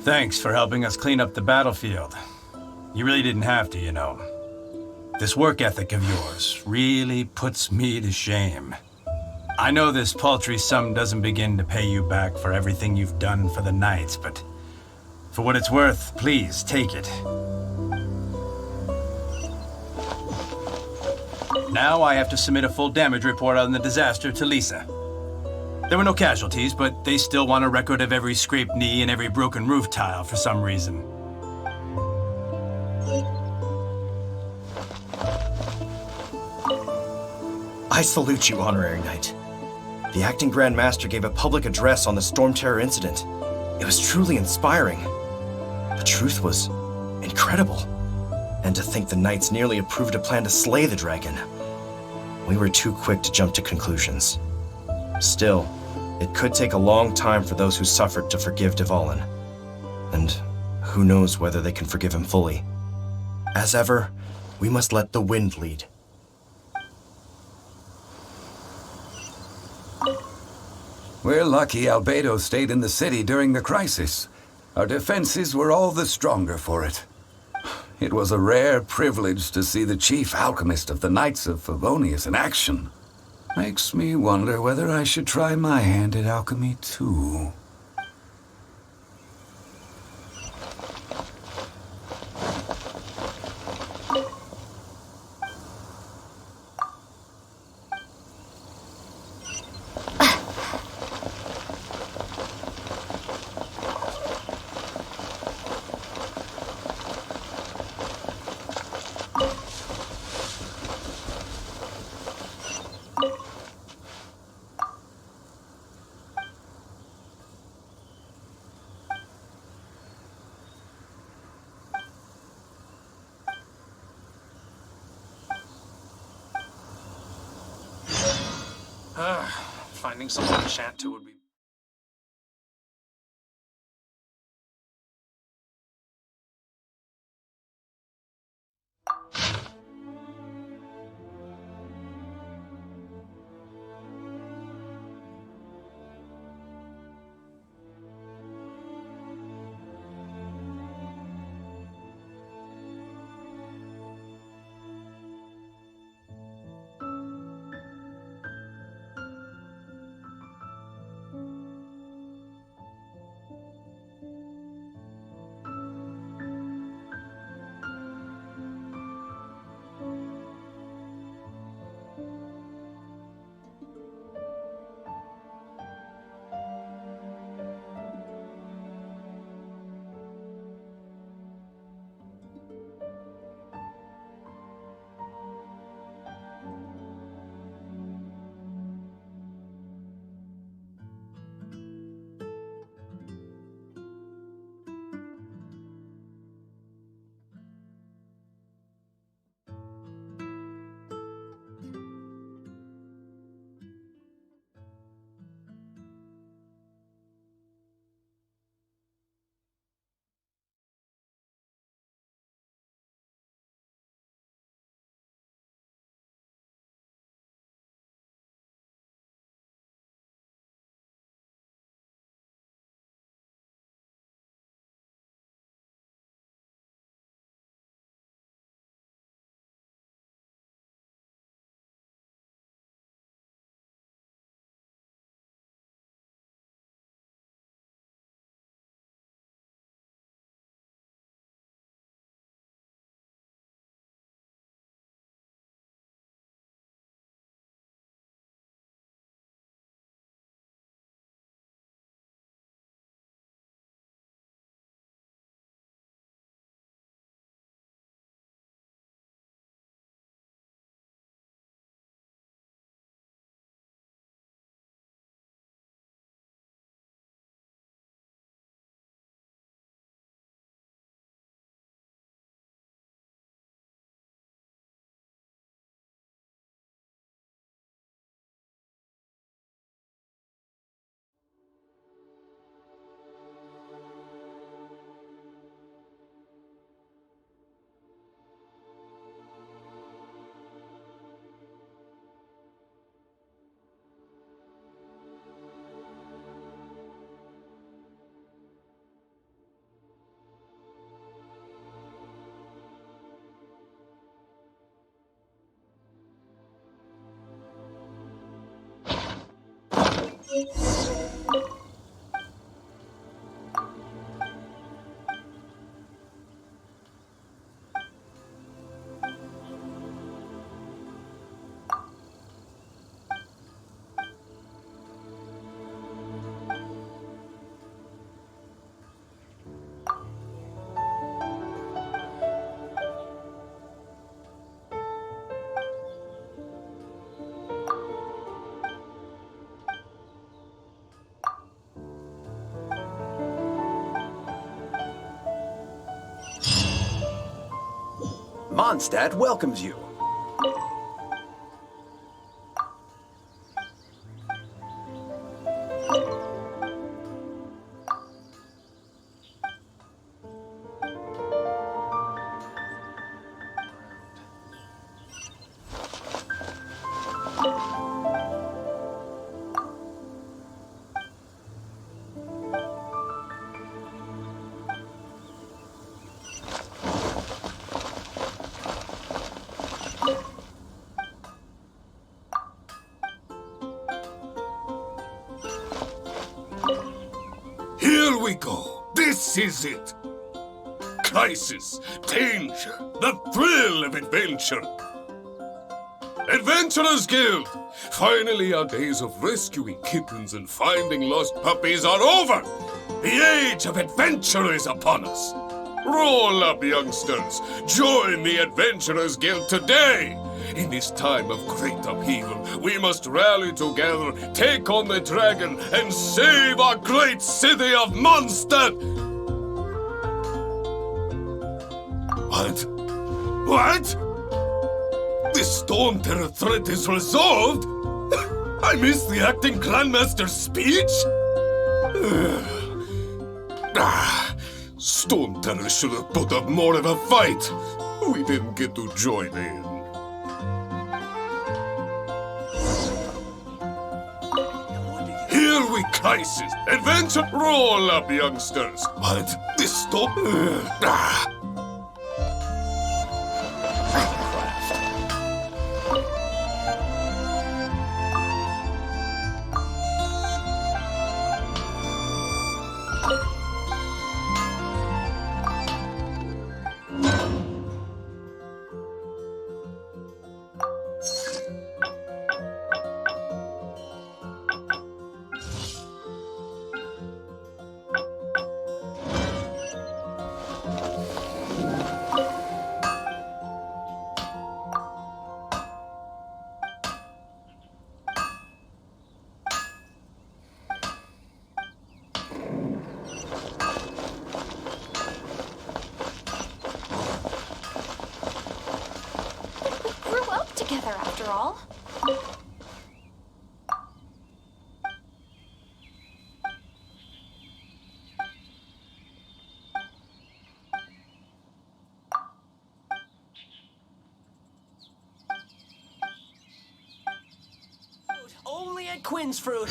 [SPEAKER 9] Thanks for helping us clean up the battlefield. You really didn't have to, you know. This work ethic of yours really puts me to shame. I know this paltry sum doesn't begin to pay you back for everything you've done for the Knights, but for what it's worth, please take it. Now I have to submit a full damage report on the disaster to Lisa. There were no casualties, but they still want a record of every scraped knee and every broken roof tile for some reason.
[SPEAKER 10] I salute you, Honorary Knight. The Acting Grand Master gave a public address on the Storm Terror incident. It was truly inspiring. The truth was incredible. And to think the Knights nearly approved a plan to slay the dragon. We were too quick to jump to conclusions. Still, it could take a long time for those who suffered to forgive Dvalin. And who knows whether they can forgive him fully. As ever, we must let the wind lead.
[SPEAKER 8] We're lucky Albedo stayed in the city during the crisis. Our defenses were all the stronger for it. It was a rare privilege to see the chief alchemist of the Knights of Favonius in action. Makes me wonder whether I should try my hand at alchemy too.
[SPEAKER 11] Finding something to chant to would be...
[SPEAKER 12] Mondstadt welcomes you.
[SPEAKER 2] Here we go. This is it. Crisis, danger, the thrill of adventure. Adventurers Guild! Finally, our days of rescuing kittens and finding lost puppies are over! The age of adventure is upon us! Roll up, youngsters! Join the Adventurers Guild today! In this time of great upheaval, we must rally together, take on the dragon, and save our great city of Mondstadt! What? What? The Storm Terror threat is resolved? I missed the acting Grandmaster's speech? Storm Terror should have put up more of a fight. We didn't get to join in. Here we crisis. Adventure roll up, youngsters. What? This Storm...
[SPEAKER 3] Together, after all.
[SPEAKER 12] Only at Quinn's Fruit.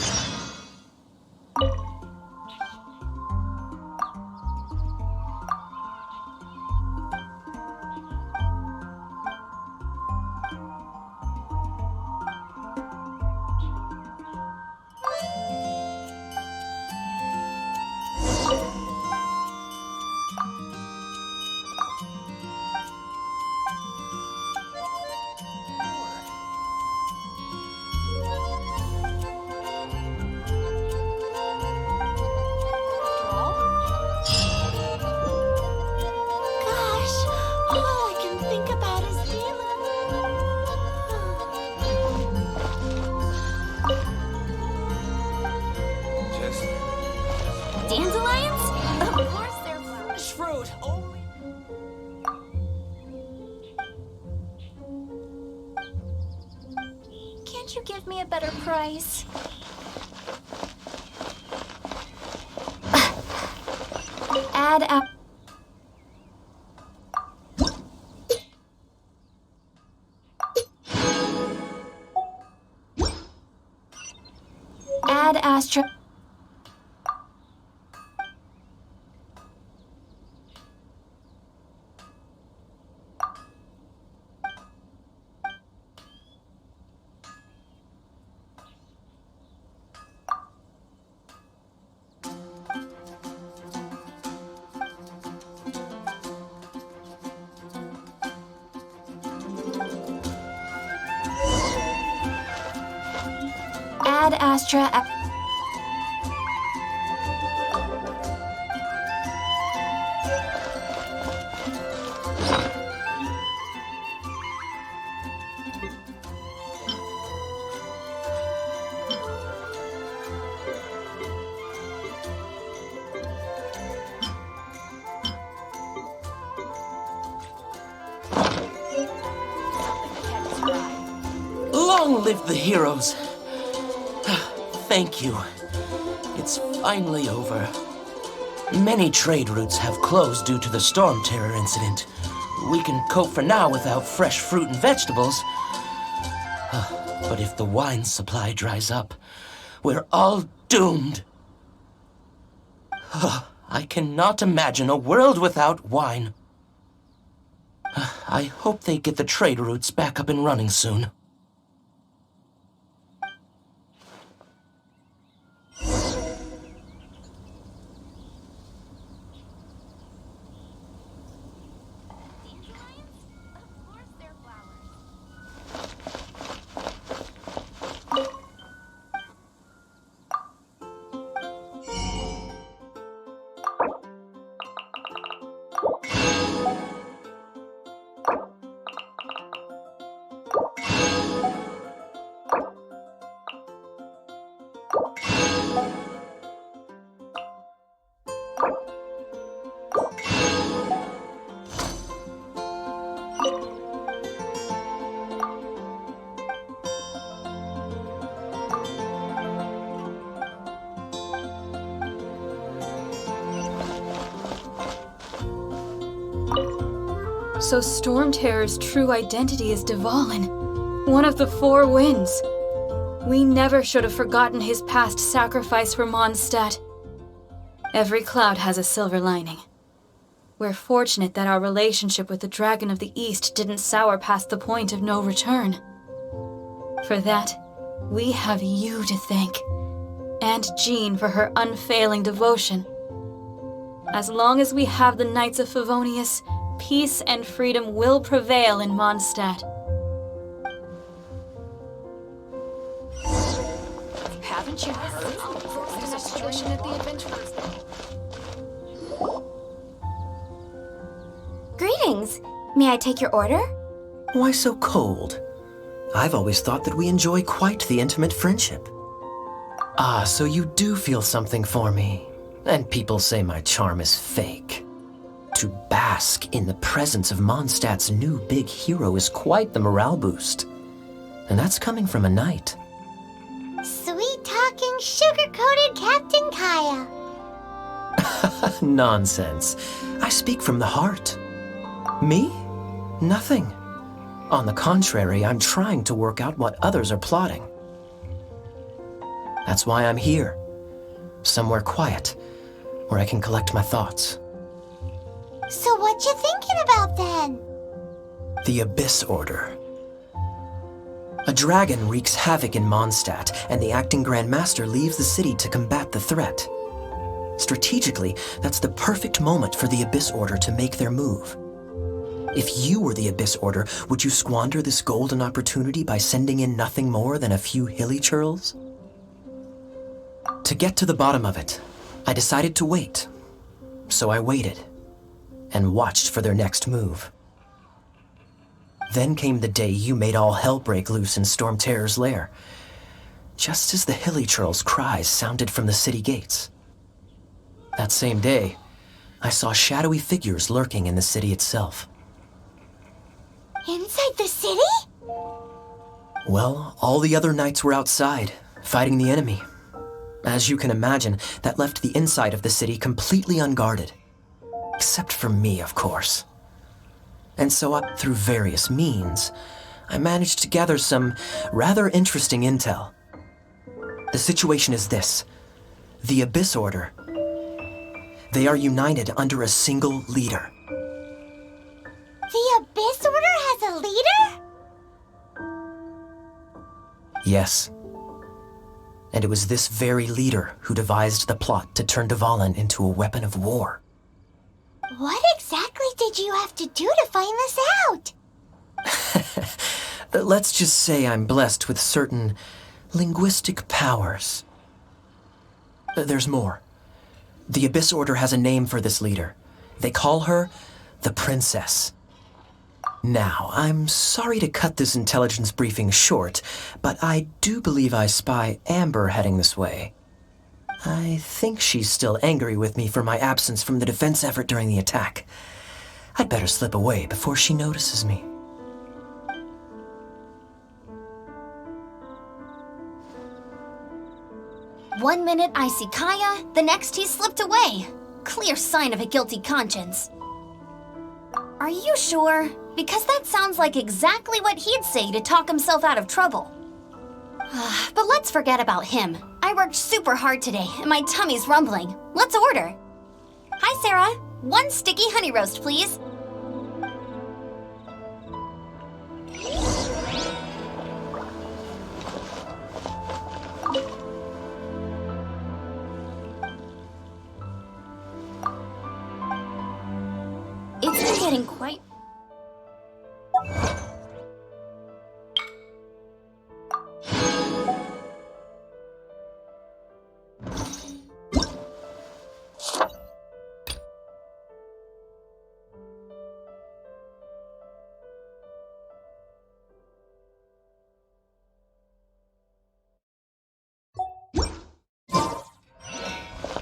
[SPEAKER 3] Dandelions? Of course they're fresh
[SPEAKER 12] Fruit. Only...
[SPEAKER 3] Can't you give me a better price? Add up. Add Astra.
[SPEAKER 6] Ad Astra...
[SPEAKER 12] Long live the heroes. Thank you. It's finally over. Many trade routes have closed due to the Storm Terror incident. We can cope for now without fresh fruit and vegetables. But if the wine supply dries up, we're all doomed. I cannot imagine a world without wine. I hope they get the trade routes back up and running soon.
[SPEAKER 13] So Storm Terror's true identity is Dvalin, one of the Four Winds. We never should have forgotten his past sacrifice for Mondstadt. Every cloud has a silver lining. We're fortunate that our relationship with the Dragon of the East didn't sour past the point of no return. For that, we have you to thank, and Jean for her unfailing devotion. As long as we have the Knights of Favonius, peace and freedom will prevail in Mondstadt.
[SPEAKER 6] Haven't you heard? There's a situation at the Adventurers.
[SPEAKER 3] Greetings. May I take your order?
[SPEAKER 14] Why so cold? I've always thought that we enjoy quite the intimate friendship. Ah, so you do feel something for me. And people say my charm is fake. To bask in the presence of Mondstadt's new big hero is quite the morale boost. And that's coming from a knight.
[SPEAKER 3] Sweet-talking, sugar-coated Captain Kaya.
[SPEAKER 14] Nonsense. I speak from the heart. Me? Nothing. On the contrary, I'm trying to work out what others are plotting. That's why I'm here. Somewhere quiet, where I can collect my thoughts.
[SPEAKER 3] So what you thinking about then?
[SPEAKER 14] The Abyss Order. A dragon wreaks havoc in Mondstadt, and the acting Grand Master leaves the city to combat the threat. Strategically, that's the perfect moment for the Abyss Order to make their move. If you were the Abyss Order, would you squander this golden opportunity by sending in nothing more than a few hilly churls? To get to the bottom of it, I decided to wait. So I waited, and watched for their next move. Then came the day you made all hell break loose in Storm Terror's lair, just as the hilly churls' cries sounded from the city gates. That same day, I saw shadowy figures lurking in the city itself.
[SPEAKER 3] Inside the city?
[SPEAKER 14] Well, all the other knights were outside, fighting the enemy. As you can imagine, that left the inside of the city completely unguarded. Except for me, of course. And so, through various means, I managed to gather some rather interesting intel. The situation is this. The Abyss Order. They are united under a single leader.
[SPEAKER 3] The Abyss Order has a leader?
[SPEAKER 14] Yes. And it was this very leader who devised the plot to turn Dvalin into a weapon of war.
[SPEAKER 3] What exactly did you have to do to find this out?
[SPEAKER 14] Let's just say I'm blessed with certain Linguistic powers. There's more. The Abyss Order has a name for this leader. They call her the Princess. Now, I'm sorry to cut this intelligence briefing short, but I do believe I spy Amber heading this way. I think she's still angry with me for my absence from the defense effort during the attack. I'd better slip away before she notices me.
[SPEAKER 3] One minute I see Kaya, the next he slipped away. Clear sign of a guilty conscience. Are you sure? Because that sounds like exactly what he'd say to talk himself out of trouble. But let's forget about him. I worked super hard today, and my tummy's rumbling. Let's order. Hi, Sarah. 1 sticky honey roast, please. It's been getting quite...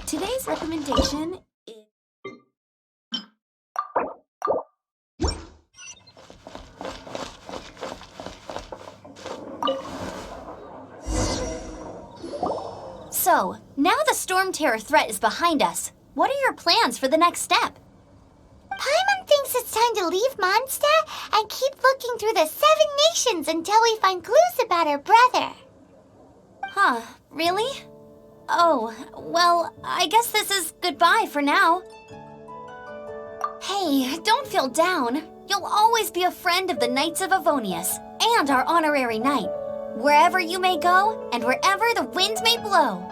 [SPEAKER 3] Today's recommendation is... So, now the Storm Terror threat is behind us. What are your plans for the next step?
[SPEAKER 15] Paimon thinks it's time to leave Mondstadt and keep looking through the 7 nations until we find clues about her brother.
[SPEAKER 3] Huh, really? Oh, well, I guess this is goodbye for now. Hey, don't feel down. You'll always be a friend of the Knights of Avonius and our honorary knight, wherever you may go and wherever the wind may blow.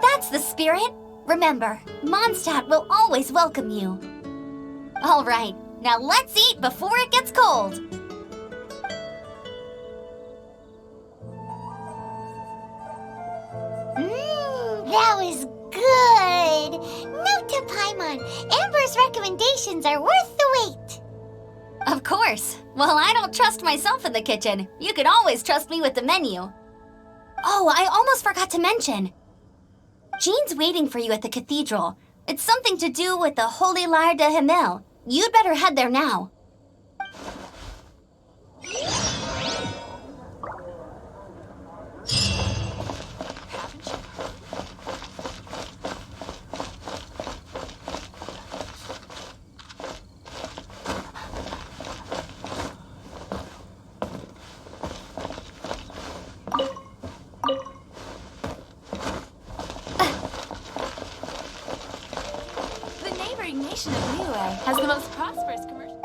[SPEAKER 3] That's the spirit. Remember, Mondstadt will always welcome you. All right, now let's eat before it gets cold.
[SPEAKER 15] That was good. Note to Paimon, Amber's recommendations are worth the wait.
[SPEAKER 3] Of course. Well, I don't trust myself in the kitchen. You can always trust me with the menu. Oh, I almost forgot to mention. Jean's waiting for you at the cathedral. It's something to do with the Holy Lyre de Himmel. You'd better head there now.
[SPEAKER 16] Has the most prosperous commercial...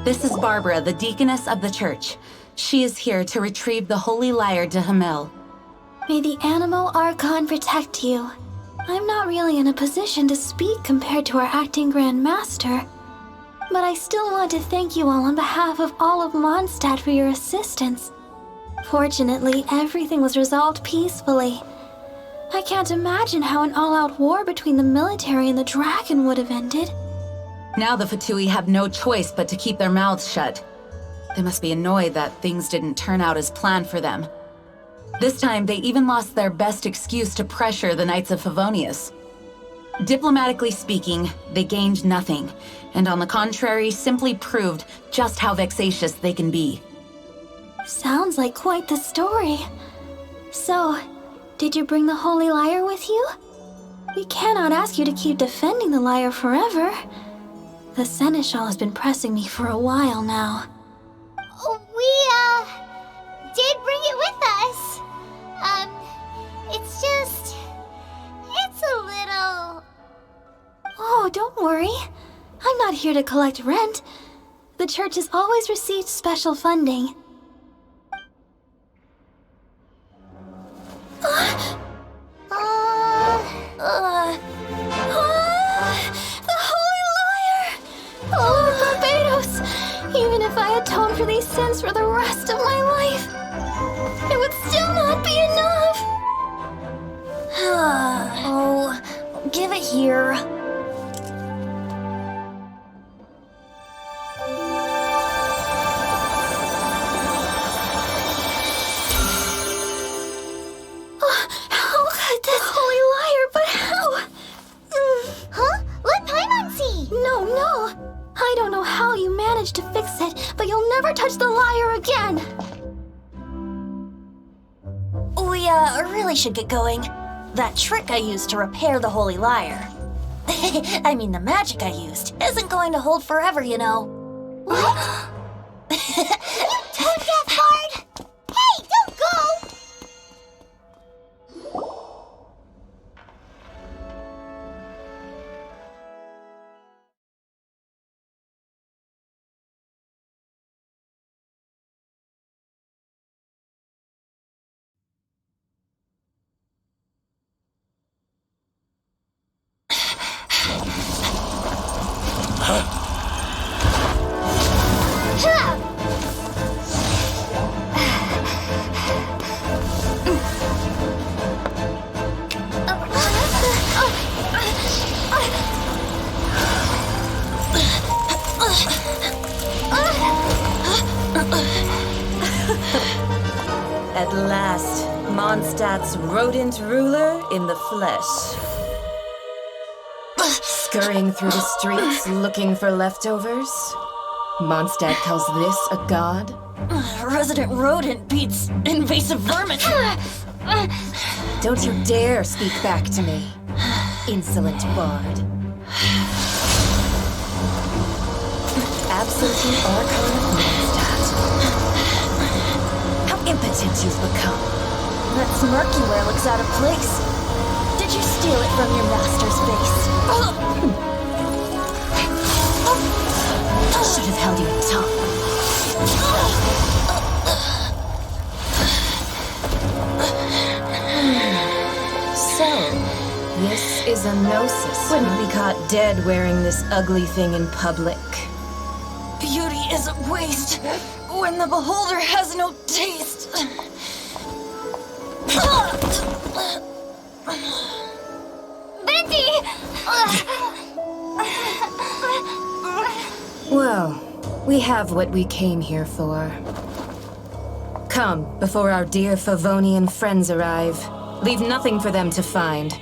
[SPEAKER 6] This is Barbara, the deaconess of the church. She is here to retrieve the holy lyre de Hamel.
[SPEAKER 15] May the animal Archon protect you. I'm not really in a position to speak compared to our acting Grand Master, but I still want to thank you all on behalf of all of Mondstadt for your assistance. Fortunately, everything was resolved peacefully. I can't imagine how an all-out war between the military and the dragon would have ended.
[SPEAKER 6] Now the Fatui have no choice but to keep their mouths shut. They must be annoyed that things didn't turn out as planned for them. This time, they even lost their best excuse to pressure the Knights of Favonius. Diplomatically speaking, they gained nothing, and on the contrary, simply proved just how vexatious they can be.
[SPEAKER 15] Sounds like quite the story. So, did you bring the holy lyre with you? We cannot ask you to keep defending the lyre forever. The Seneschal has been pressing me for a while now.
[SPEAKER 3] We, did bring it with us. It's a little...
[SPEAKER 15] Oh, don't worry. I'm not here to collect rent. The church has always received special funding. The Holy Lyre! Lord Barbados! Even if I atone for these sins for the rest of my life, it would still not be enough!
[SPEAKER 5] Oh, give it here.
[SPEAKER 15] How could this holy lyre, but how?
[SPEAKER 3] Huh? Let Paimon see!
[SPEAKER 15] No. I don't know how you managed to fix it, but you'll never touch the lyre again!
[SPEAKER 5] We, really should get going. That trick I used to repair the holy lyre. I mean, the magic I used isn't going to hold forever, you know.
[SPEAKER 3] What? You tone-deaf bard! Hey, don't go!
[SPEAKER 17] At last, Mondstadt's rodent ruler in the flesh. Scurrying through the streets looking for leftovers? Mondstadt calls this a god?
[SPEAKER 5] Resident rodent beats invasive vermin.
[SPEAKER 17] Don't you dare speak back to me, insolent bard. Absolute Archon of Mondstadt. How impotent you've become.
[SPEAKER 5] That smirky wear looks out of place. Did you steal it from your master's base?
[SPEAKER 17] Should have held your tongue. So, this is a gnosis. Wouldn't be caught dead wearing this ugly thing in public.
[SPEAKER 5] Beauty is a waste when the beholder has no taste.
[SPEAKER 3] Venti!
[SPEAKER 17] Well, we have what we came here for. Come, before our dear Favonian friends arrive. Leave nothing for them to find.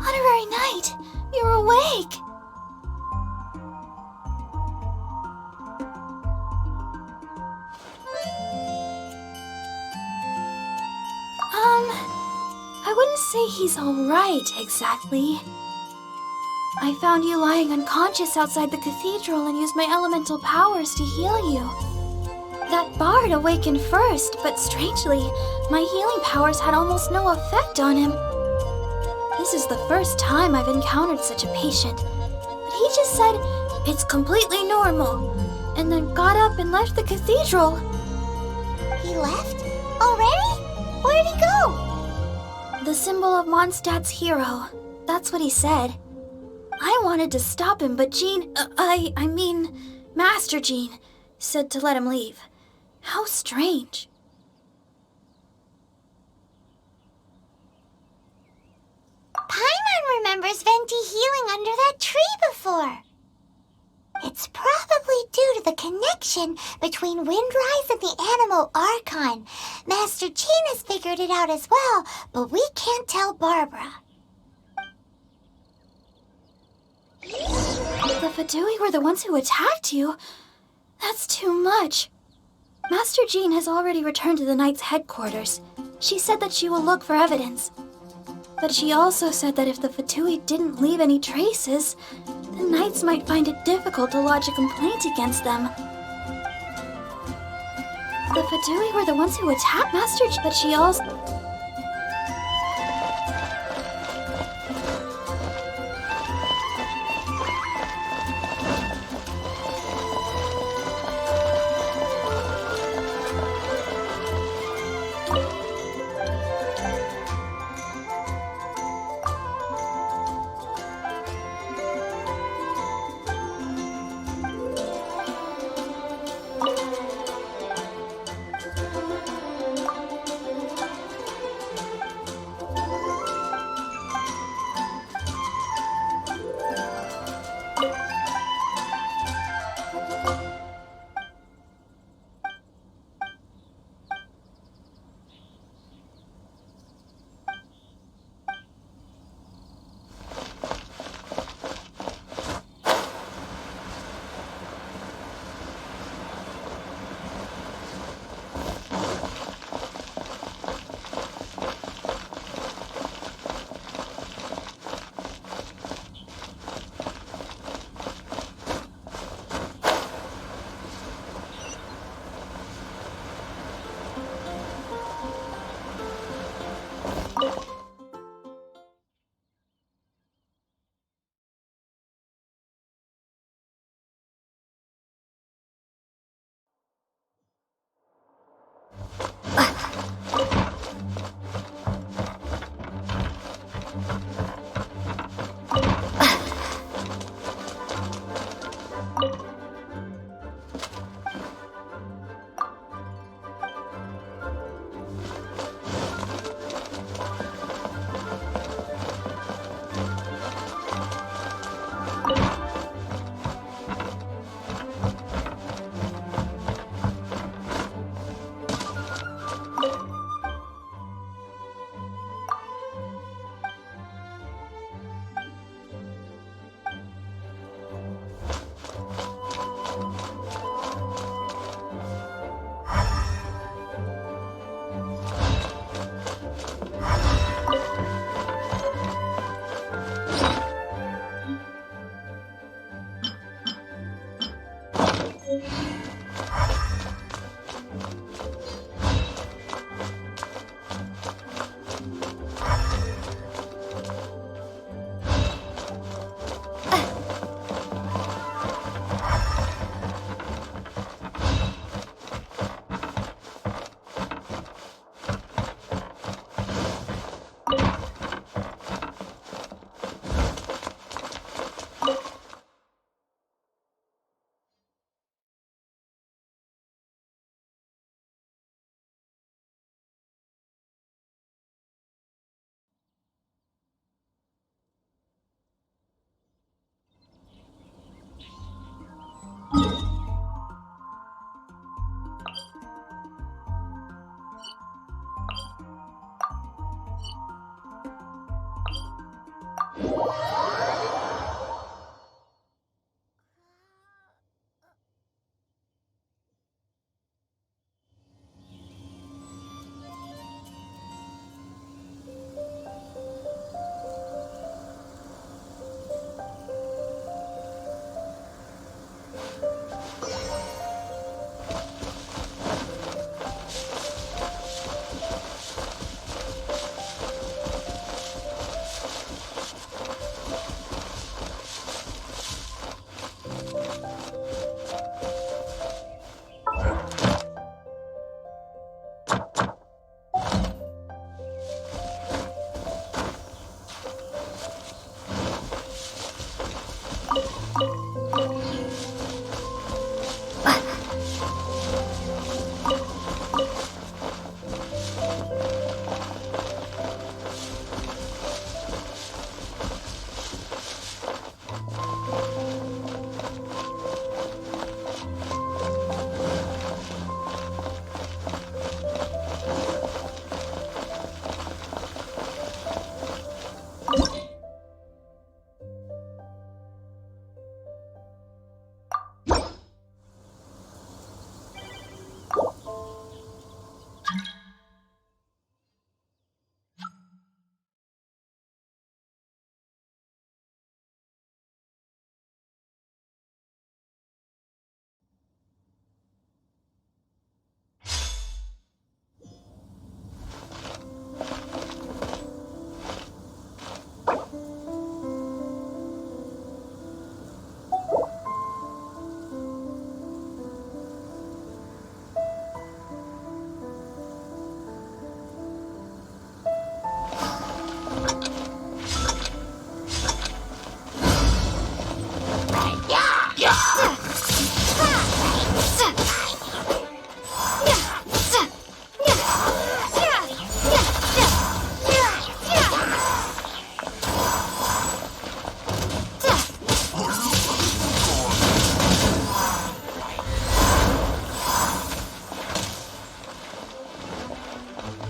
[SPEAKER 15] Honorary Knight, you're awake! I wouldn't say he's alright, exactly. I found you lying unconscious outside the cathedral and used my elemental powers to heal you. That bard awakened first, but strangely, my healing powers had almost no effect on him. This is the first time I've encountered such a patient, but he just said, "It's completely normal," and then got up and left the cathedral.
[SPEAKER 3] He left? Already? Where'd he go?
[SPEAKER 15] The symbol of Mondstadt's hero. That's what he said. I wanted to stop him, but Master Jean, said to let him leave. How strange.
[SPEAKER 3] Paimon remembers Venti healing under that tree before. It's probably due to the connection between Windrise and the Animal Archon. Master Jean has figured it out as well, but we can't tell Barbara.
[SPEAKER 15] The Fatui were the ones who attacked you? That's too much. Master Jean has already returned to the Knight's headquarters. She said that she will look for evidence. But she also said that if the Fatui didn't leave any traces, the Knights might find it difficult to lodge a complaint against them. The Fatui were the ones who attacked Master Jean, but she also...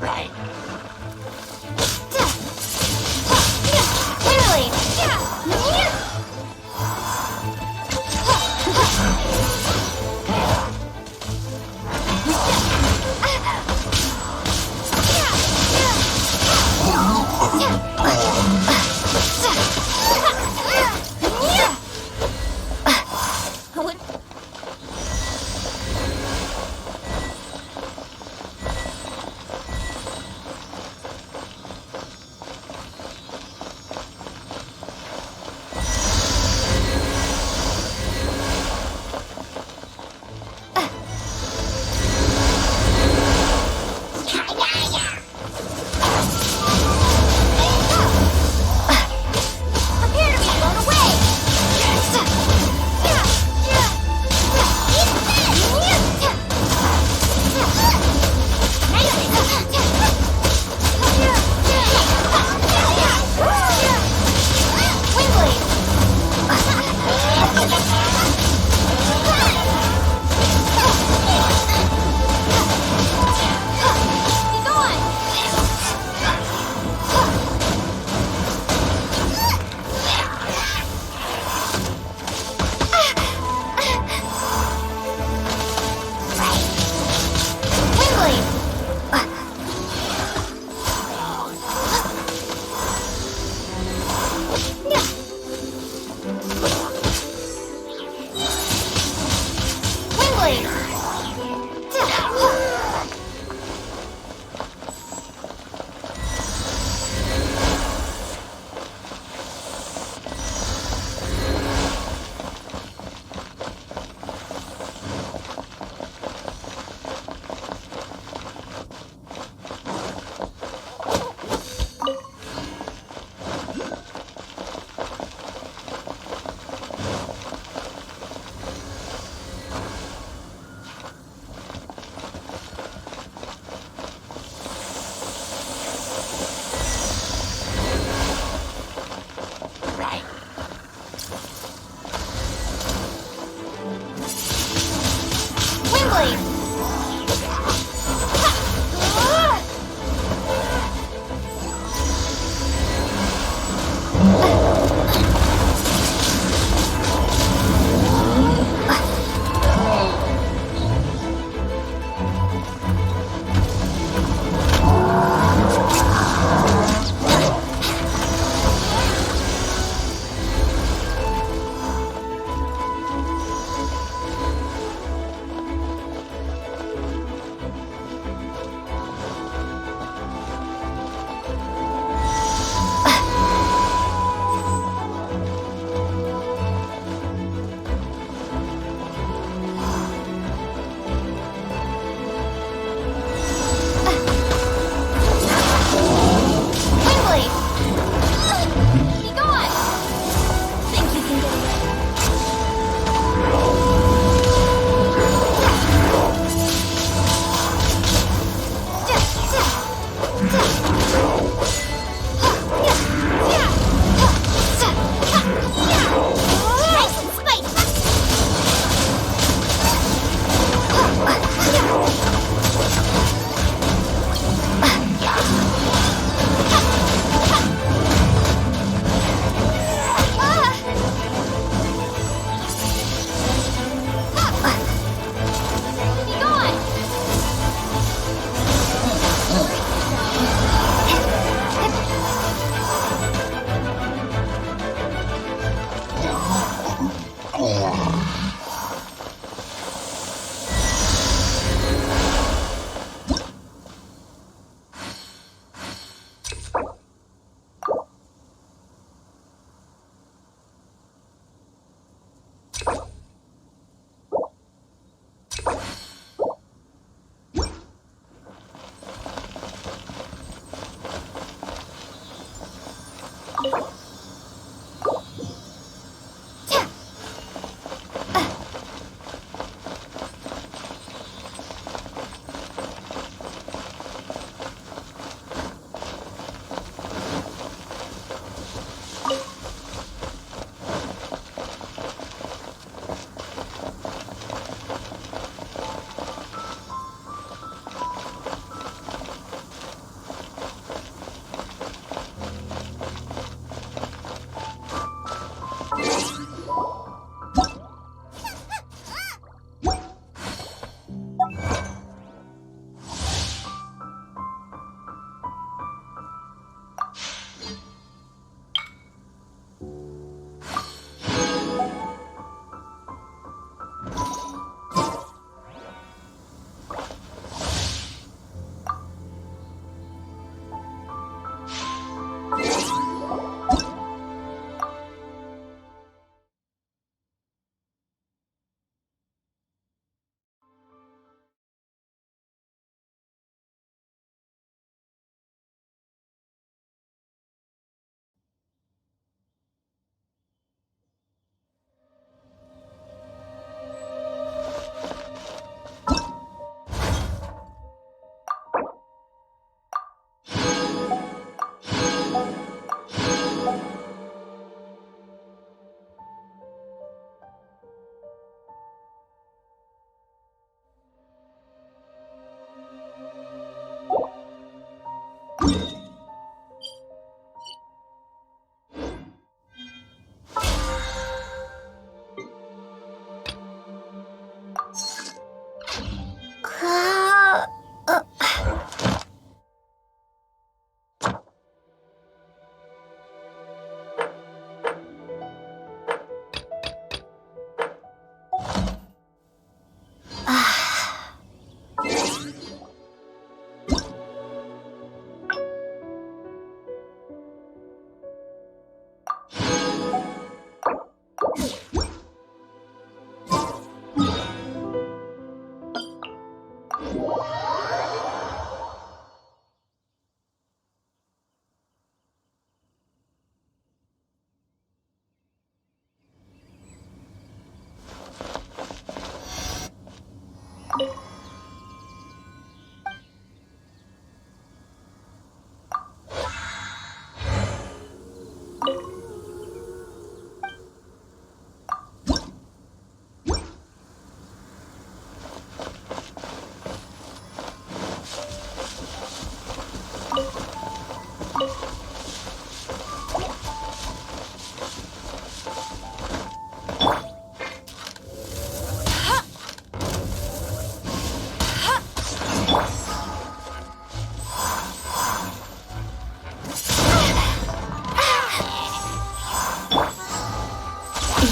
[SPEAKER 12] right.
[SPEAKER 3] Clearly.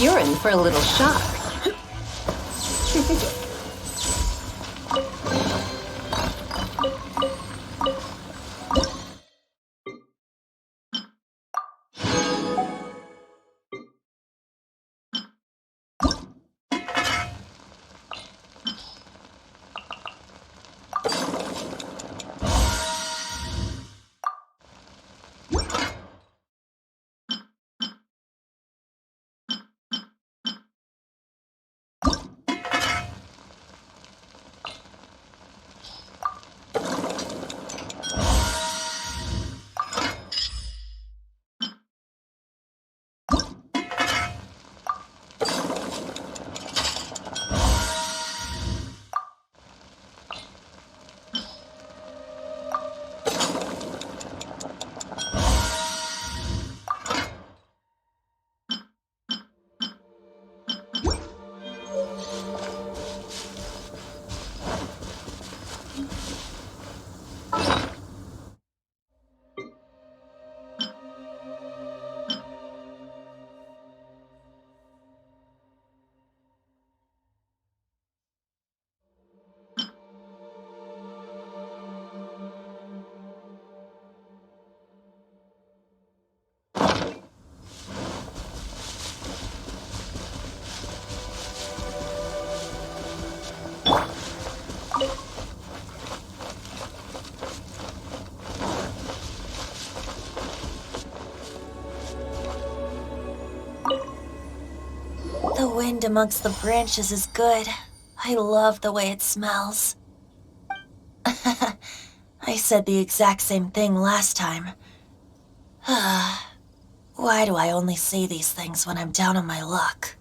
[SPEAKER 1] You're in for a little shock.
[SPEAKER 5] The wind amongst the branches is good. I love the way it smells. I said the exact same thing last time. Why do I only say these things when I'm down on my luck?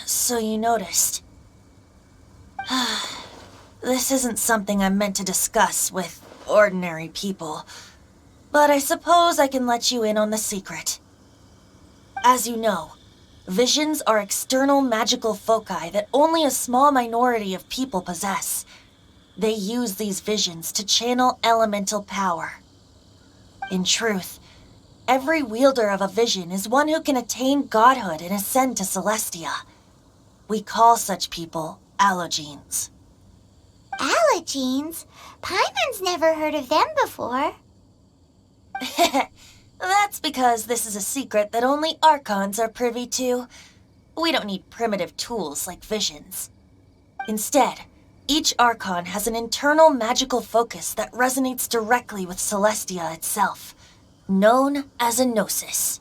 [SPEAKER 5] So you noticed. This isn't something I'm meant to discuss with ordinary people, but I suppose I can let you in on the secret. As you know, visions are external magical foci that only a small minority of people possess. They use these visions to channel elemental power. In truth, every wielder of a vision is one who can attain godhood and ascend to Celestia. We call such people allogenes.
[SPEAKER 3] Allogenes? Paimon's never heard of them before.
[SPEAKER 5] That's because this is a secret that only Archons are privy to. We don't need primitive tools like visions. Instead, each Archon has an internal magical focus that resonates directly with Celestia itself, known as a gnosis.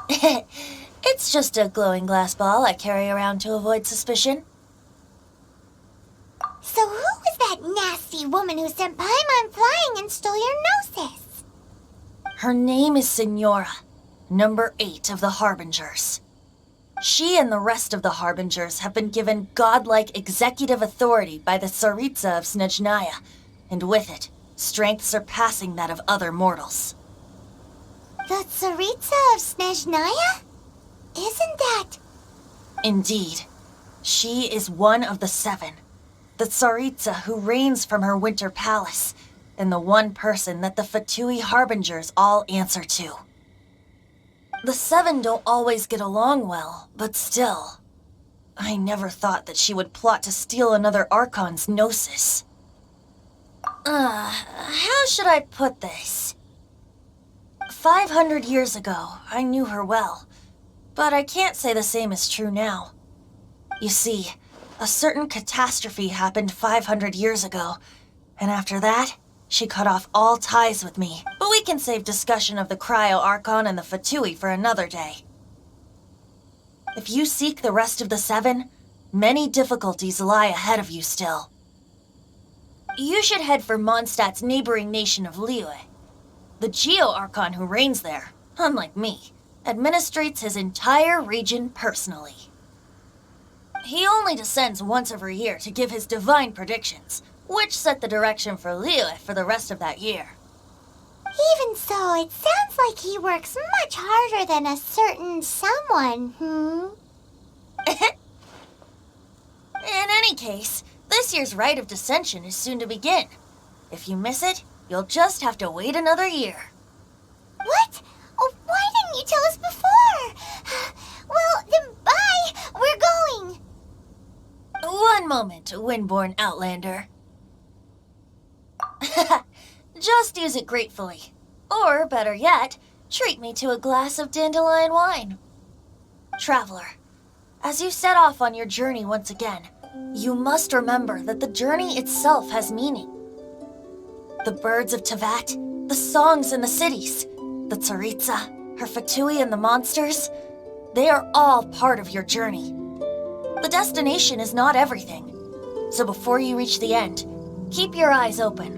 [SPEAKER 5] It's just a glowing glass ball I carry around to avoid suspicion.
[SPEAKER 3] So who was that nasty woman who sent Paimon flying and stole your gnosis?
[SPEAKER 5] Her name is Signora, number 8 of the Harbingers. She and the rest of the Harbingers have been given godlike executive authority by the Tsaritsa of Snezhnaya, and with it, strength surpassing that of other mortals.
[SPEAKER 3] The Tsaritsa of Snezhnaya? Isn't that...
[SPEAKER 5] Indeed. She is one of the 7, the Tsaritsa who reigns from her winter palace, and the one person that the Fatui Harbingers all answer to. The 7 don't always get along well, but still. I never thought that she would plot to steal another Archon's gnosis. How should I put this? 500 years ago, I knew her well, but I can't say the same is true now. You see, a certain catastrophe happened 500 years ago, and after that, she cut off all ties with me. But we can save discussion of the Cryo Archon and the Fatui for another day. If you seek the rest of the 7, many difficulties lie ahead of you still. You should head for Mondstadt's neighboring nation of Liyue. The Geo-Archon who reigns there, unlike me, administrates his entire region personally. He only descends once every year to give his divine predictions, which set the direction for Liyue for the rest of that year.
[SPEAKER 3] Even so, it sounds like he works much harder than a certain someone,
[SPEAKER 5] In any case, this year's Rite of Descension is soon to begin. If you miss it, you'll just have to wait another year.
[SPEAKER 3] What? Oh, why didn't you tell us before?
[SPEAKER 5] One moment, Windborn Outlander. Just use it gratefully. Or, better yet, treat me to a glass of dandelion wine. Traveler, as you set off on your journey once again, you must remember that the journey itself has meaning. The birds of Tevat, the songs in the cities, the Tsaritsa, her Fatui and the monsters, they are all part of your journey. The destination is not everything, so before you reach the end, keep your eyes open.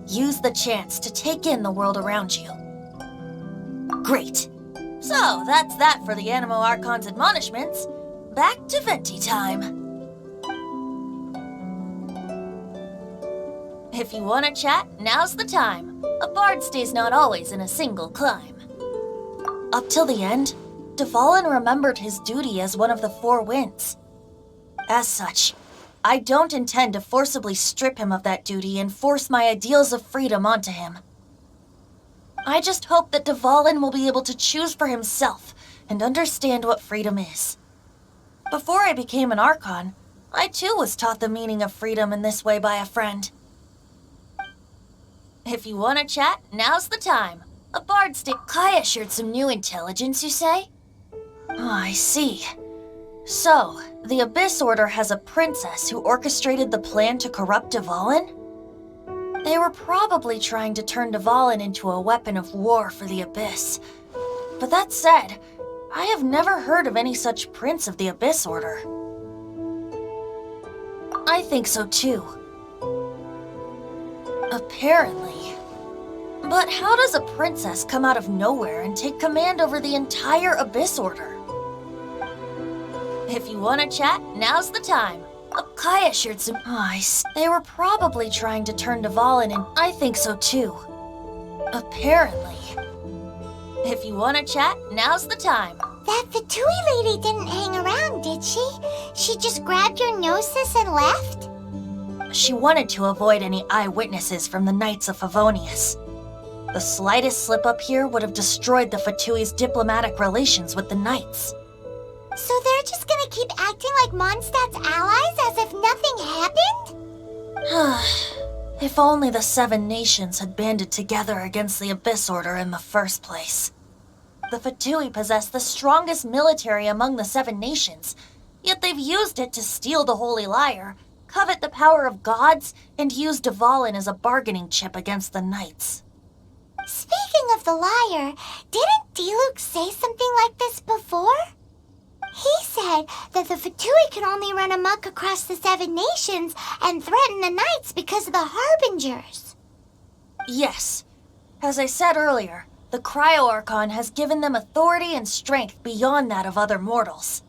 [SPEAKER 5] Use the chance to take in the world around you. Great. So, that's that for the Animo Archon's admonishments. Back to Venti time. If you want to chat, now's the time. A bard stays not always in a single climb. Up till the end, Dvalin remembered his duty as one of the Four Winds. As such, I don't intend to forcibly strip him of that duty and force my ideals of freedom onto him. I just hope that Dvalin will be able to choose for himself and understand what freedom is. Before I became an Archon, I too was taught the meaning of freedom in this way by a friend. If you want to chat, now's the time. A bard Kaya shared some new intelligence, you say? Oh, I see. So, the Abyss Order has a princess who orchestrated the plan to corrupt Dvalin? They were probably trying to turn Dvalin into a weapon of war for the Abyss. But that said, I have never heard of any such prince of the Abyss Order. I think so too. Apparently. But how does a princess come out of nowhere and take command over the entire Abyss Order? If you want to chat, now's the time. Kaya shared some eyes. They were probably trying to turn Dvalin in. I think so too. Apparently. If you want to chat, now's the time.
[SPEAKER 18] That Fatui lady didn't hang around, did she? She just grabbed your gnosis and left?
[SPEAKER 5] She wanted to avoid any eyewitnesses from the Knights of Favonius. The slightest slip-up here would have destroyed the Fatui's diplomatic relations with the Knights.
[SPEAKER 18] So they're just gonna keep acting like Mondstadt's allies as if nothing happened?
[SPEAKER 5] If only the Seven Nations had banded together against the Abyss Order in the first place. The Fatui possess the strongest military among the Seven Nations, yet they've used it to steal the Holy Lyre, covet the power of gods, and use Dvalin as a bargaining chip against the Knights.
[SPEAKER 18] Speaking of the Lyre, didn't Diluc say something like this before? He said that the Fatui can only run amok across the Seven Nations and threaten the Knights because of the Harbingers.
[SPEAKER 5] Yes. As I said earlier, the Cryo-Archon has given them authority and strength beyond that of other mortals.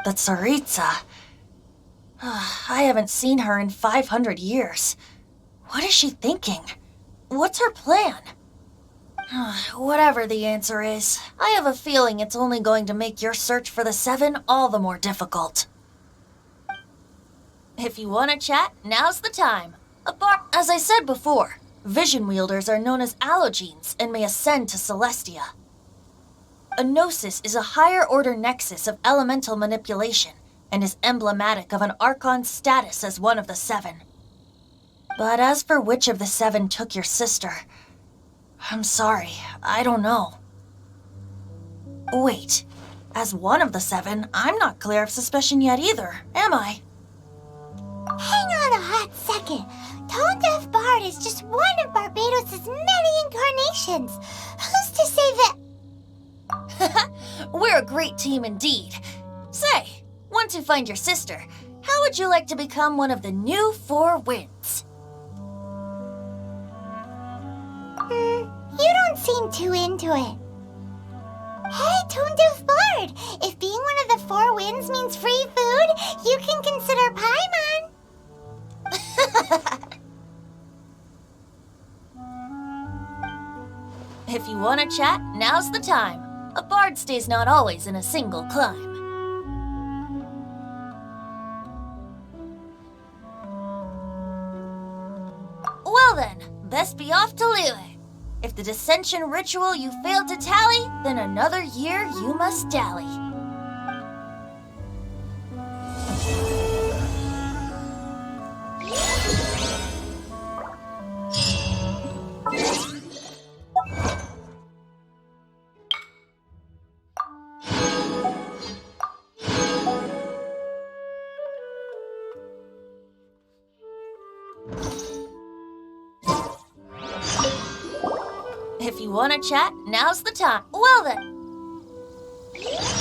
[SPEAKER 5] The Tsaritsa... I haven't seen her in 500 years. What is she thinking? What's her plan? Whatever the answer is, I have a feeling it's only going to make your search for the Seven all the more difficult. If you want to chat, now's the time. As I said before, vision wielders are known as allogenes and may ascend to Celestia. A gnosis is a higher-order nexus of elemental manipulation and is emblematic of an Archon's status as one of the Seven. But as for which of the Seven took your sister... I'm sorry, I don't know. Wait, as one of the Seven, I'm not clear of suspicion yet either, am I?
[SPEAKER 18] Hang on a hot second. Tone Deaf Bard is just one of Barbados' many incarnations. Who's to say that...
[SPEAKER 5] We're a great team indeed. Say, once you find your sister, how would you like to become one of the new Four Winds?
[SPEAKER 18] You don't seem too into it. Hey, Tone Deaf Bard, if being one of the Four Winds means free food, you can consider Paimon.
[SPEAKER 5] If you want to chat, now's the time. A bard stays not always in a single climb. Well then, best be off to Lille. If the dissension ritual you failed to tally, then another year you must dally. If you want to chat, now's the time. Well then.